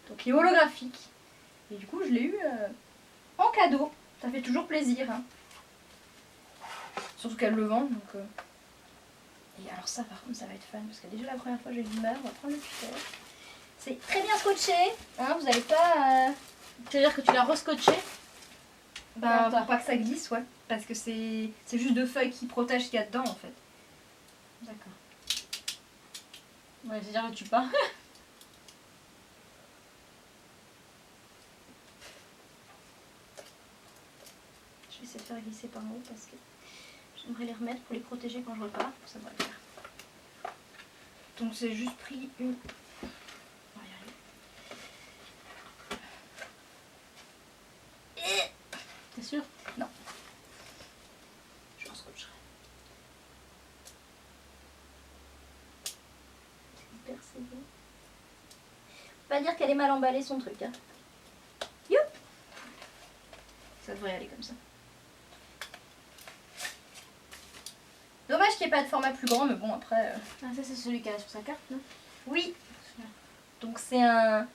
Donc il est holographique. Et du coup je l'ai eu en cadeau. Ça fait toujours plaisir. Hein. Surtout qu'elle le vend. Donc, Et alors ça par contre ça va être fun parce que déjà la première fois j'ai eu du mal. On va prendre le Twitter. C'est très bien scotché. Hein, vous n'allez pas... C'est-à-dire que tu l'as rescotché? Pour pas que ça glisse, ouais. Parce que c'est juste deux feuilles qui protègent ce qu'il y a dedans en fait. D'accord. Ouais, c'est-à-dire que tu pars. Je vais essayer de faire glisser par en haut parce que j'aimerais les remettre pour les protéger quand je repars. Ça devrait le faire. Donc c'est juste pris une... On va y arriver. T'es sûr? Non. Je rescotcherai. C'est bon. Pas dire qu'elle est mal emballée son truc. Hein. Youp. Ça devrait aller comme ça. Dommage qu'il n'y ait pas de format plus grand, mais bon après... Ah ça c'est celui qui a sur sa carte, non? Oui. Donc c'est un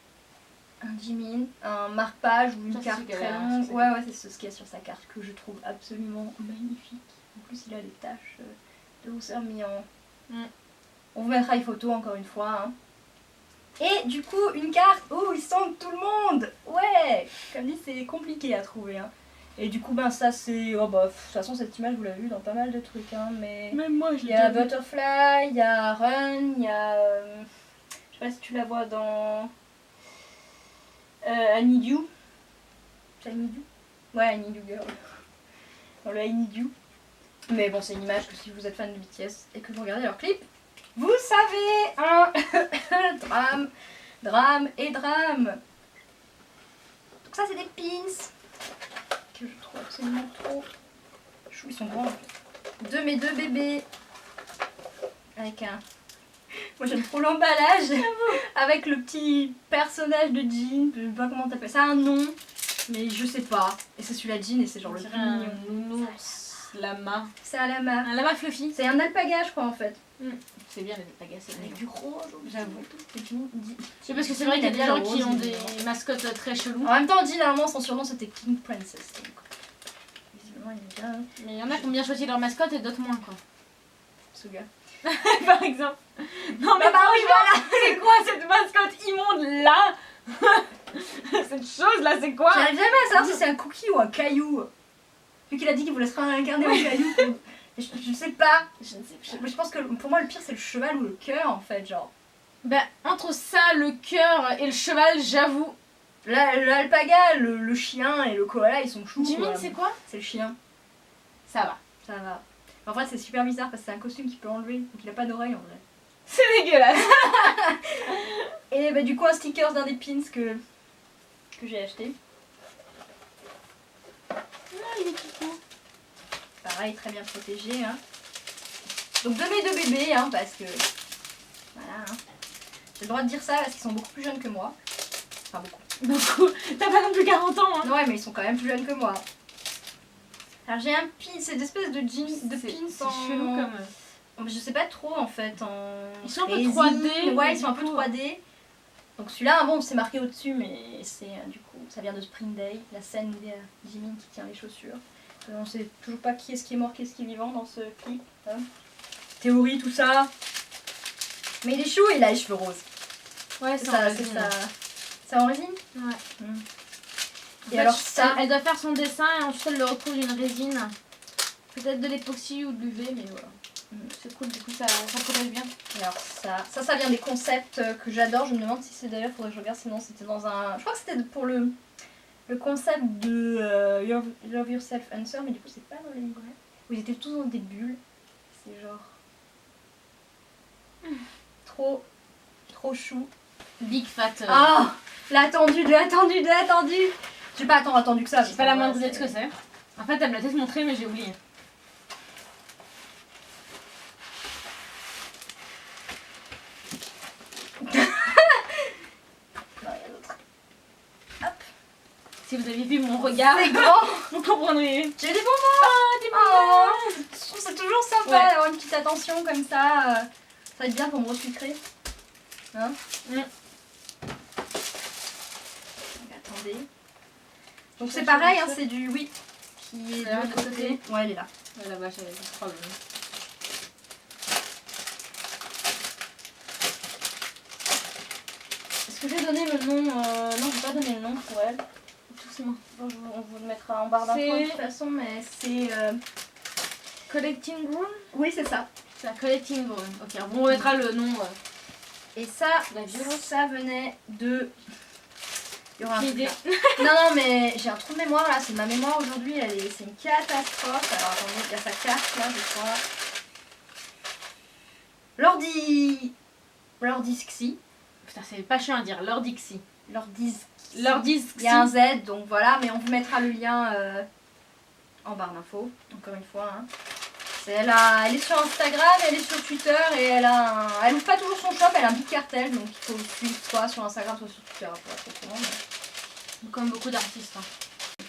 Jimin, un marque-page ou une carte très longue. Ouais, c'est ce qu'il y a sur sa carte que je trouve absolument magnifique. En plus il a les taches de hausseur mis en... On vous mettra les photos encore une fois. Hein. Et du coup, une carte où ils sont tout le monde. Ouais. Comme dit, c'est compliqué à trouver. Hein. Et du coup, ça c'est... de toute façon, cette image, vous l'avez vue dans pas mal de trucs. Hein, mais même moi, il y a Butterfly, il y a Run, il y a... je sais pas si tu la vois dans... I Need You. C'est I Need You? Ouais, I Need You Girl. Dans le I Need You. Mais bon, c'est une image que si vous êtes fan de BTS et que vous regardez leur clip, vous savez, hein. drame et drame. Donc ça c'est des pins que je trouve absolument trop chou. Ils sont grands en fait. De mes deux bébés. Avec un... Moi j'aime trop l'emballage. Avec le petit personnage de Jin. Je sais pas comment t'appelles ça, un nom. Mais je sais pas. Et c'est celui-là Jin et c'est genre le plus mignon. Nounours. Lama. C'est un lama. Un lama fluffy. C'est un alpaga je crois en fait. C'est bien les alpagas, c'est avec du rose, j'avoue. C'est parce que c'est vrai qu'il y a des gens qui ont des mascottes très cheloues. En même temps, Jin, normalement, son surnom c'était King Princess. Donc, visiblement, il est bien. Mais il y en a qui ont bien choisi leur mascotte et d'autres moins, quoi. Ce gars. Par exemple. Non, mais oui, voilà. C'est quoi cette mascotte immonde là? Cette chose là, c'est quoi? J'arrive jamais à savoir si c'est un cookie ou un caillou. Vu qu'il a dit qu'il voulait se réincarner en caillou. Je sais pas. Je pense que pour moi le pire c'est le cheval ou le cœur en fait, genre. Entre ça, le cœur et le cheval, j'avoue. L'alpaga, le chien et le koala ils sont choux. Jimin c'est quoi? C'est le chien. Ça va. Ça va. En vrai c'est super bizarre parce que c'est un costume qu'il peut enlever. Donc il a pas d'oreille en vrai. C'est dégueulasse. Et du coup un sticker d'un des pins que j'ai acheté. Il est tout beau. Pareil, très bien protégé. Hein. Donc de mes deux bébés, hein, parce que... Voilà. Hein. J'ai le droit de dire ça parce qu'ils sont beaucoup plus jeunes que moi. Enfin beaucoup. Beaucoup. T'as pas non plus 40 ans, hein. Ouais, mais ils sont quand même plus jeunes que moi. Alors j'ai un pin, c'est une espèce de jean, de pins c'est chelou comme... Je sais pas trop en fait. Ils sont un peu résine. 3D. Ouais, ils sont un du peu coup, 3D. Donc celui-là, bon, c'est marqué au-dessus, mais c'est du coup, ça vient de Spring Day, la scène où il y a Jimin qui tient les chaussures. On sait toujours pas qui est-ce qui est mort, qui est-ce qui est vivant dans ce clip. Hein. Théorie, tout ça. Mais il est chou et il a les cheveux roses. Ouais, C'est c'est ça, en c'est résine. ça. C'est en résine. Ouais. Et En fait, alors ça, elle doit faire son dessin et ensuite elle le recouvre d'une résine. Peut-être de l'époxy ou de l'UV, mais voilà. C'est cool, du coup ça protège bien. et alors ça vient des concepts que j'adore. Je me demande si c'est d'ailleurs, faudrait que je regarde, sinon c'était dans un... Je crois que c'était pour le concept de Love Yourself Answer, mais du coup c'est pas dans les livrets. Où ils étaient tous dans des bulles. C'est genre... Trop chou. Big fat. Ah, l'attendu, de l'attendu, de l'attendu. J'ai pas attendu que ça. J'ai pas la moindre idée de ce que c'est. En fait, elle me l'a peut-être montré, mais j'ai oublié. Non, il y a d'autres. Si vous avez vu mon regard, C'est grand. vous comprendrez. J'ai des bonbons. Ah, des Oh, je trouve c'est toujours sympa Ouais. d'avoir une petite attention comme ça. Ça va être bien pour me resucrer. Hein Attendez. Donc c'est pareil, hein, c'est du oui qui est de Alors, l'autre de côté. côté. Ouais, elle est là. Oh la vache, elle a des problèmes. Est-ce que j'ai donné le nom Non, j'ai pas donné le nom pour elle. Doucement. Bon, on vous le mettra en barre d'infos de toute façon, mais c'est... Collecting Room. Oui, c'est ça. C'est un Collecting Room. Ok, on remettra le nom. Et ça, La violence. ça venait de... Il y aura un truc L'idée. là. Non, mais j'ai un trou de mémoire là, c'est ma mémoire aujourd'hui, c'est une catastrophe. Alors attendez, il y a sa carte là, je crois. Lordixi. Putain, c'est pas chiant à dire. Lord Dixie. Lordixi. Lord Dixie. Il y a un Z, donc voilà, mais on vous mettra le lien en barre d'infos, encore une fois. Hein. Elle est sur Instagram, elle est sur Twitter et elle ouvre pas toujours son shop, elle a un big cartel, donc il faut suivre soit sur Instagram, soit sur Twitter pour être au courant. Mais... Comme beaucoup d'artistes. Hein.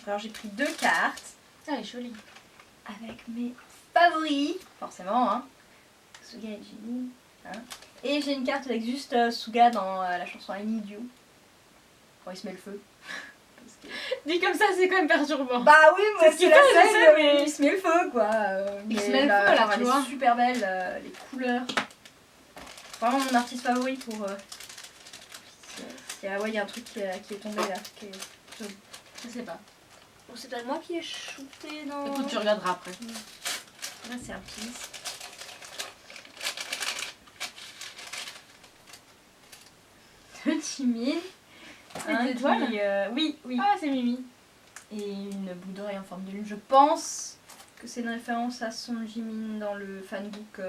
Alors j'ai pris 2 cartes Ah, elle est jolie. avec mes favoris, forcément, hein. Suga et Jimin. Hein. Et j'ai une carte avec juste Suga dans la chanson I Need You, quand il se met le feu. Parce que... Dit comme ça, c'est quand même perturbant. Bah oui, moi C'est ce c'est qu'il la fait, je scène sais, où mais- il se met le feu quoi. Il se Mais met le feu, là, genre, tu elle vois. est super belle, les couleurs. Vraiment mon artiste favori pour... ouais, il y a un truc qui est tombé là. Qui est... Je sais pas. Oh, c'est peut-être moi qui ai shooté dans... Écoute, tu regarderas après. Là c'est un piece. De Jimin. C'est des étoiles oui, oui. Ah, c'est Mimi. Et une boucle d'oreille en forme de lune. Je pense que c'est une référence à son Jimin dans le fanbook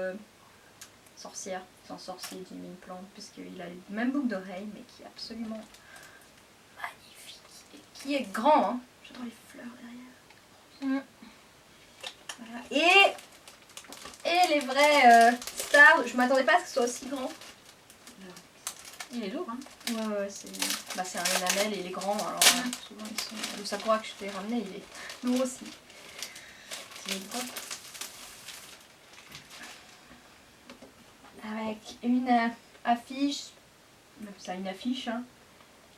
Sorcière, sans sorcier Jimin Plante, puisqu'il a les mêmes boucles d'oreilles, mais qui est absolument magnifique. Et qui est grand, hein. J'adore les fleurs derrière. Voilà. Et les vrais stars, je m'attendais pas à ce que ce soit aussi grand. Il est lourd, hein. Ouais, c'est un enamel et il est grand, alors souvent ils sont... Le Sakura que je t'ai ramené, il est lourd aussi. Il est gros. Avec une affiche, on appelle ça une affiche, hein.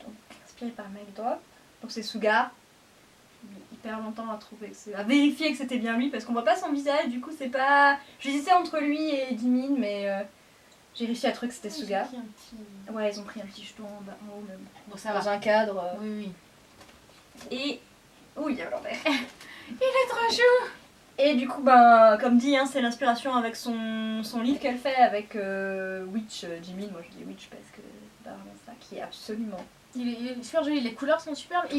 Donc, inspirée par Make Drop. Donc c'est Suga. J'ai mis hyper longtemps à trouver, à vérifier que c'était bien lui parce qu'on voit pas son visage, du coup c'est pas... J'hésitais entre lui et Jimin, mais j'ai réussi à trouver que c'était Suga. Ouais, ils ont pris un petit jeton en haut, même. Bon, ça Dans va. un cadre. Oui, oui. Et... Oh, il y a l'envers. Il est trop chou. Et du coup, ben, comme dit, hein, c'est l'inspiration avec son livre qu'elle fait avec Witch, Jimin. Moi je dis Witch parce que c'est pas vraiment ça, qui est absolument... Il est super joli, les couleurs sont superbes. Et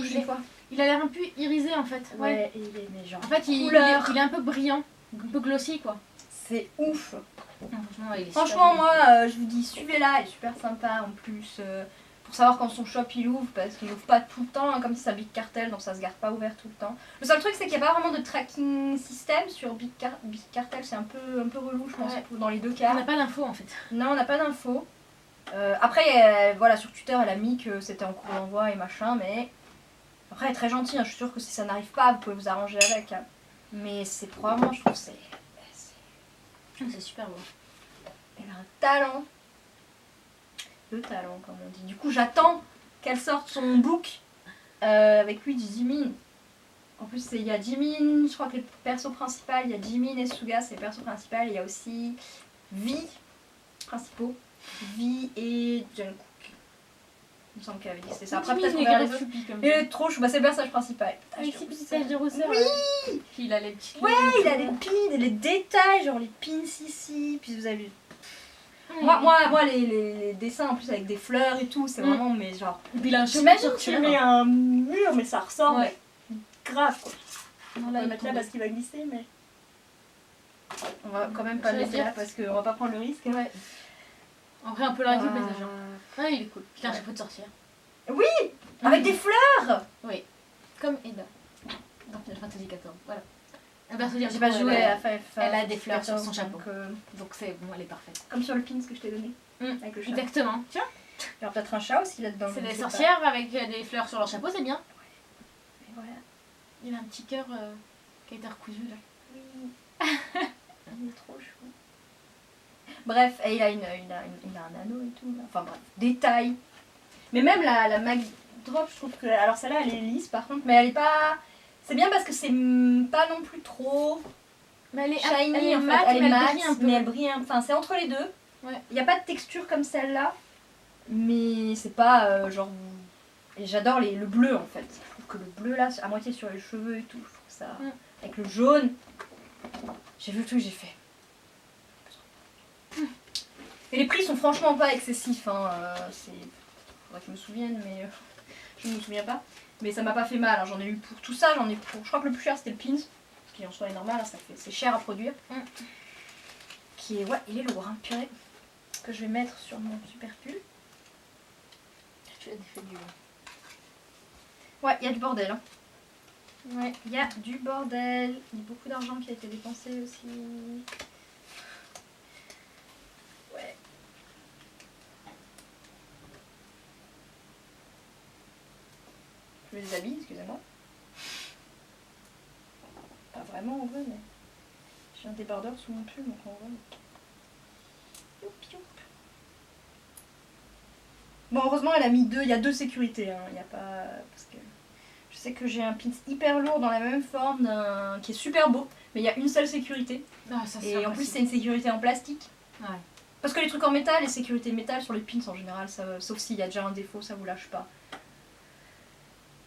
il a l'air un peu irisé en fait. Ouais, et il est mais genre... En fait, il est un peu brillant, un peu glossy quoi. C'est ouf. Non, franchement, il est Franchement, super moi, je vous dis, suivez-la, elle est super sympa en plus. Pour savoir quand son shop il ouvre, parce qu'il ouvre pas tout le temps, hein, comme si c'est un Big Cartel, donc ça se garde pas ouvert tout le temps. Le seul truc, c'est qu'il n'y a pas vraiment de tracking system sur Big Cartel, c'est un peu relou, je pense, Ouais. dans les deux joli. On cas. n'a pas d'infos en fait. Non, on n'a pas d'infos. Après, voilà, sur Twitter, elle a mis que c'était en cours d'envoi et machin, mais après, elle est très gentille, hein, je suis sûre que si ça n'arrive pas, vous pouvez vous arranger avec. Hein. Mais c'est probablement, je trouve, C'est super beau. elle a un talent. Le talent, comme on dit. Du coup, j'attends qu'elle sorte son book avec lui, Jimin. En plus, il y a Jimin, je crois que les persos principaux, il y a Jimin et Suga, c'est les persos principaux. Il y a aussi V, principaux. V et Jungkook. Il me semble qu'elle avait dit que c'était ça. Après, peut-être qu'on verra les autres. Il est trop chou, bah, c'est le personnage principal. Avec ses petites taches de rousseur. Oui. Puis il a les petites Ouais, lignes et il a tout. les pins et les détails, genre les pins ici. Puis vous avez vu. Moi les dessins en plus avec des fleurs et tout, c'est vraiment, mais genre. Et puis il a un J'imagine cheveu tu mets un mur, mais ça ressort. Ouais. Mais grave quoi. Non, On là, va il le mettre là tombe. parce qu'il va glisser, mais. On va quand même pas le laisser là parce qu'on va pas prendre le risque. Ouais. En vrai, un peu la récup, mais ça genre. Ouais, il est cool. Puis il a un Ouais. chapeau de sorcière. Oui, avec des fleurs. Oui. Comme Eda. Dans Final Fantasy XIV. Voilà. Un personnage J'ai pas joué elle, à Five. elle a des fleurs sur 14, son chapeau. donc, Donc c'est bon, elle est parfaite. comme sur le pins que je t'ai donné. Avec le chat. Exactement. Tiens, Il y aura peut-être un chat aussi là-dedans. c'est je des sais pas. sorcières avec des fleurs sur leur chapeau, c'est bien. Et voilà. Il a un petit cœur qui a été recousu là. Oui. Il est trop chou. Bref, et il a un anneau et tout. Là. Enfin bref, détail. Mais même la mag drop, je trouve que. Alors celle-là, elle est lisse par contre, mais elle est pas. C'est bien parce que c'est pas non plus trop Mais elle est shiny elle est en fait. mate, Elle est mais mate, elle brille un peu. mais elle brille un peu. Enfin, c'est entre les deux. Ouais. Il n'y a pas de texture comme celle-là, mais c'est pas genre. Et j'adore le bleu en fait. Je trouve que le bleu là, à moitié sur les cheveux et tout, je trouve ça. Avec le jaune. J'ai vu le truc, j'ai fait. Et les prix sont franchement pas excessifs. Hein. C'est. Faudrait que je me souvienne, mais je ne me souviens pas. Mais ça m'a pas fait mal. Hein. J'en ai eu pour tout ça, j'en ai pour. Je crois que le plus cher c'était le pins. Ce qui en soi est normal, hein, c'est cher à produire. Qui est. Ouais, il est lourd, hein, purée. Que je vais mettre sur mon super pull. Tu as défait du. Ouais, il y a du bordel. Hein. Ouais. Il y a du bordel. Il y a beaucoup d'argent qui a été dépensé aussi. Ouais. Je me déshabille, excusez-moi. Pas vraiment en vrai, mais j'ai un débardeur sous mon pull, donc en vrai. Youp, youp. Bon, heureusement, elle a mis deux. Il y a deux sécurités. Hein. Il y a pas. Parce que je sais que j'ai un pins hyper lourd dans la même forme d'un qui est super beau, mais il y a une seule sécurité. Ah, ça Et en plus, c'est une sécurité en plastique. Ouais. Parce que les trucs en métal, les sécurités métal sur les pins en général, ça, sauf s'il y a déjà un défaut, ça vous lâche pas.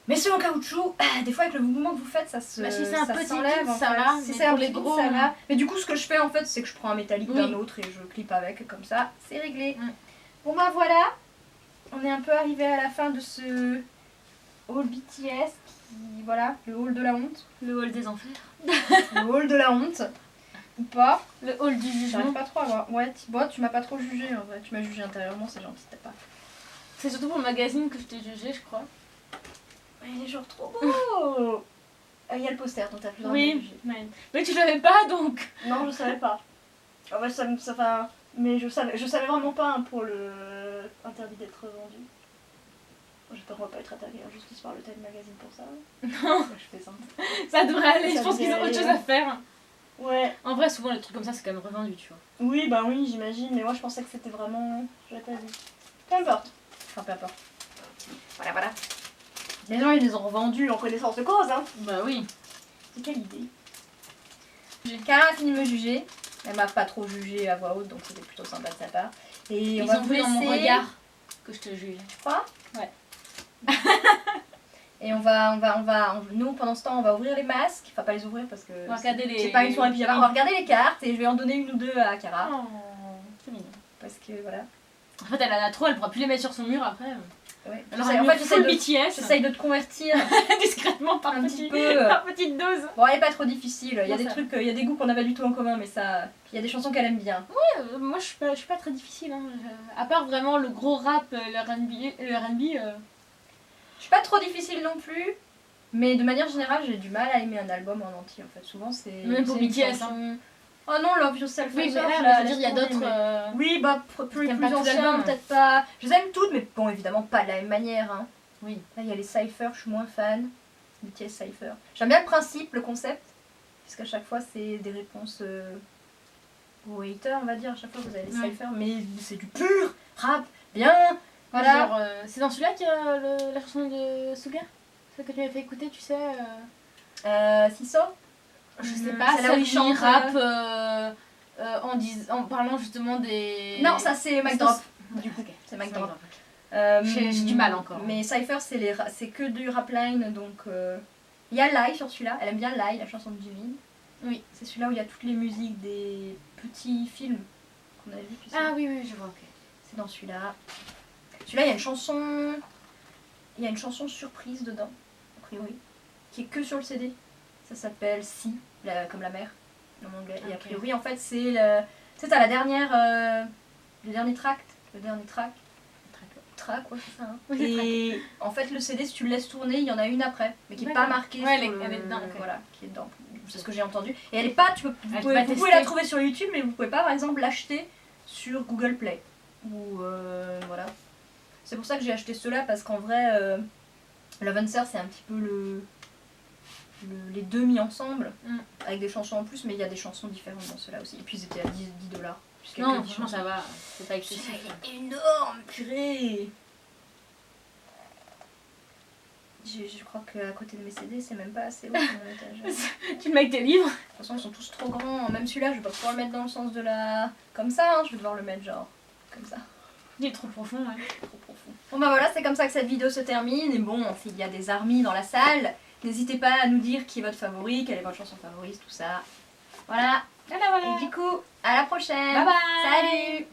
Mais ceux en caoutchouc, des fois avec le mouvement que vous faites, ça se Bah, si c'est un ça petit s'enlève. pin, en ça fait. va, Si mais c'est un pour les petit pin, gros, ça va. Mais du coup, ce que je fais en fait, c'est que je prends un métallique Oui. d'un autre et je clip avec, comme ça, c'est réglé. Mm. Bon bah voilà, on est un peu arrivé à la fin de ce haul BTS, qui, voilà, le haul de la honte. Le hall des enfers. Le haul de la honte, ou pas. Le hall du J'arrive jugement. pas trop à voir. Ouais, Thibaut, tu m'as pas trop jugé en vrai. Tu m'as jugé intérieurement, c'est gentil, t'as pas. C'est surtout pour le magazine que je t'ai jugé, je crois. Il est genre trop beau. Il y a le poster, donc t'as plus le droit de me juger. Mais tu l'avais pas donc. Non, je savais pas. Ah ouais, enfin, mais je savais vraiment pas hein, pour le interdit d'être vendu. J'espère qu'on va pas être attaqué en justice par le Time Magazine pour ça. Non, Ouais, je fais ça. ça devrait aller. Ça Je pense qu'ils ont devrait autre chose aller, à faire. Ouais, En vrai, souvent les trucs comme ça, c'est quand même revendu, tu vois. oui, bah oui, j'imagine, mais moi je pensais que c'était vraiment. Je l'avais pas vu. Peu importe. Enfin, peu importe. Voilà, voilà. Les gens ils les ont revendus en connaissance de cause, hein. Bah oui. C'est quelle idée. Cara a fini de me juger. Elle m'a pas trop jugé à voix haute, donc c'était plutôt sympa de sa part. Et Ils on va ont vous vu dans mon laisser- regard que je te juge. Tu crois? Ouais. Et nous pendant ce temps on va ouvrir les masques, enfin pas les ouvrir parce que On va regarder les- c'est pas une soirée pyjama, on va regarder les cartes et je vais en donner une ou deux à Cara Oh, c'est mignon. parce que voilà. En fait, elle en a trop, elle pourra plus les mettre sur son mur après. Ouais. Alors, En fait full BTS. j'essaye de te convertir Discrètement par un petit, petit peu. par petite dose. Bon elle est pas trop difficile, il y a Non, des ça trucs, il y a des goûts qu'on n'a pas du tout en commun mais ça, il y a des chansons qu'elle aime bien. Moi, je suis pas très difficile. Hein. À part vraiment le gros rap, le R&B. Je suis pas trop difficile non plus. Mais de manière générale, j'ai du mal à aimer un album en entier en fait. Souvent c'est. Même pour c'est une BTS, chanson- Oh non, Love Yourself. Oui, mais Yourself, je la- veux dire, il y a laisse tomber, d'autres. mais- Oui, bah plus T'aimes pas tout anciens, l'album. peut-être pas. Je les aime toutes, mais bon, évidemment pas de la même manière. Hein. Oui. Là, il y a les Cypher, je suis moins fan. BTS Cypher. J'aime bien le principe, le concept. Parce qu'à chaque fois, c'est des réponses aux haters, on va dire. À chaque fois, vous avez les Ouais. cyphers, mais c'est du pur rap, bien. Voilà. Genre, c'est dans celui-là qu'il y a la chanson de Suga, celle que tu m'avais fait écouter, tu sais. Siso. Je sais pas, c'est là où il chante. rap en parlant justement des. Non, ça c'est Mic Drop. Du coup, ok. C'est Mic Mic Drop. Drop. J'ai du mal encore. Mais Cypher, c'est que du rap line, donc il y a Lai sur celui-là. Elle aime bien Lai, la chanson de Jimin. Oui. C'est celui-là où il y a toutes les musiques des petits films qu'on a vus. Tu sais. Ah oui, oui, je vois, ok. C'est dans celui-là. Celui-là, il y a une chanson. Il y a une chanson surprise dedans, a priori, qui est que sur le CD. Ça s'appelle Si, comme la mer, en anglais. Et a priori, en fait, c'est le. Tu sais, t'as la dernière. Le dernier tract. Track, ouais, c'est ça. Hein. Oui, Et en fait, le CD, si tu le laisses tourner, il y en a une après, mais qui n'est pas marquée. Ouais, sur elle est dedans. Okay. Voilà, qui est dedans. C'est ce que j'ai entendu. Et elle est pas. Vous tester. pouvez la trouver sur YouTube, mais vous pouvez pas, par exemple, l'acheter sur Google Play. Ou voilà. C'est pour ça que j'ai acheté ceux-là, parce qu'en vrai, L'Avancer, c'est un petit peu les deux mis ensemble, avec des chansons en plus, mais il y a des chansons différentes dans ceux-là aussi. Et puis ils étaient à $10. Non, franchement, ça va, c'est pas excessif. C'est énorme, purée. Je crois qu'à côté de mes CD, c'est même pas assez haut sur mon étagère. Tu le mets avec tes livres. De toute façon, ils sont tous trop grands. Même celui-là, je vais pas pouvoir le mettre dans le sens de la... Comme ça, hein, je vais devoir le mettre genre... Comme ça. Il est trop profond, ouais. Trop profond. Bon bah voilà, c'est comme ça que cette vidéo se termine. Et bon, s'il y a des armies dans la salle, n'hésitez pas à nous dire qui est votre favori, quelle est votre chanson favorite, tout ça. Voilà. Voilà, voilà. Et du coup, à la prochaine. Bye bye. Salut.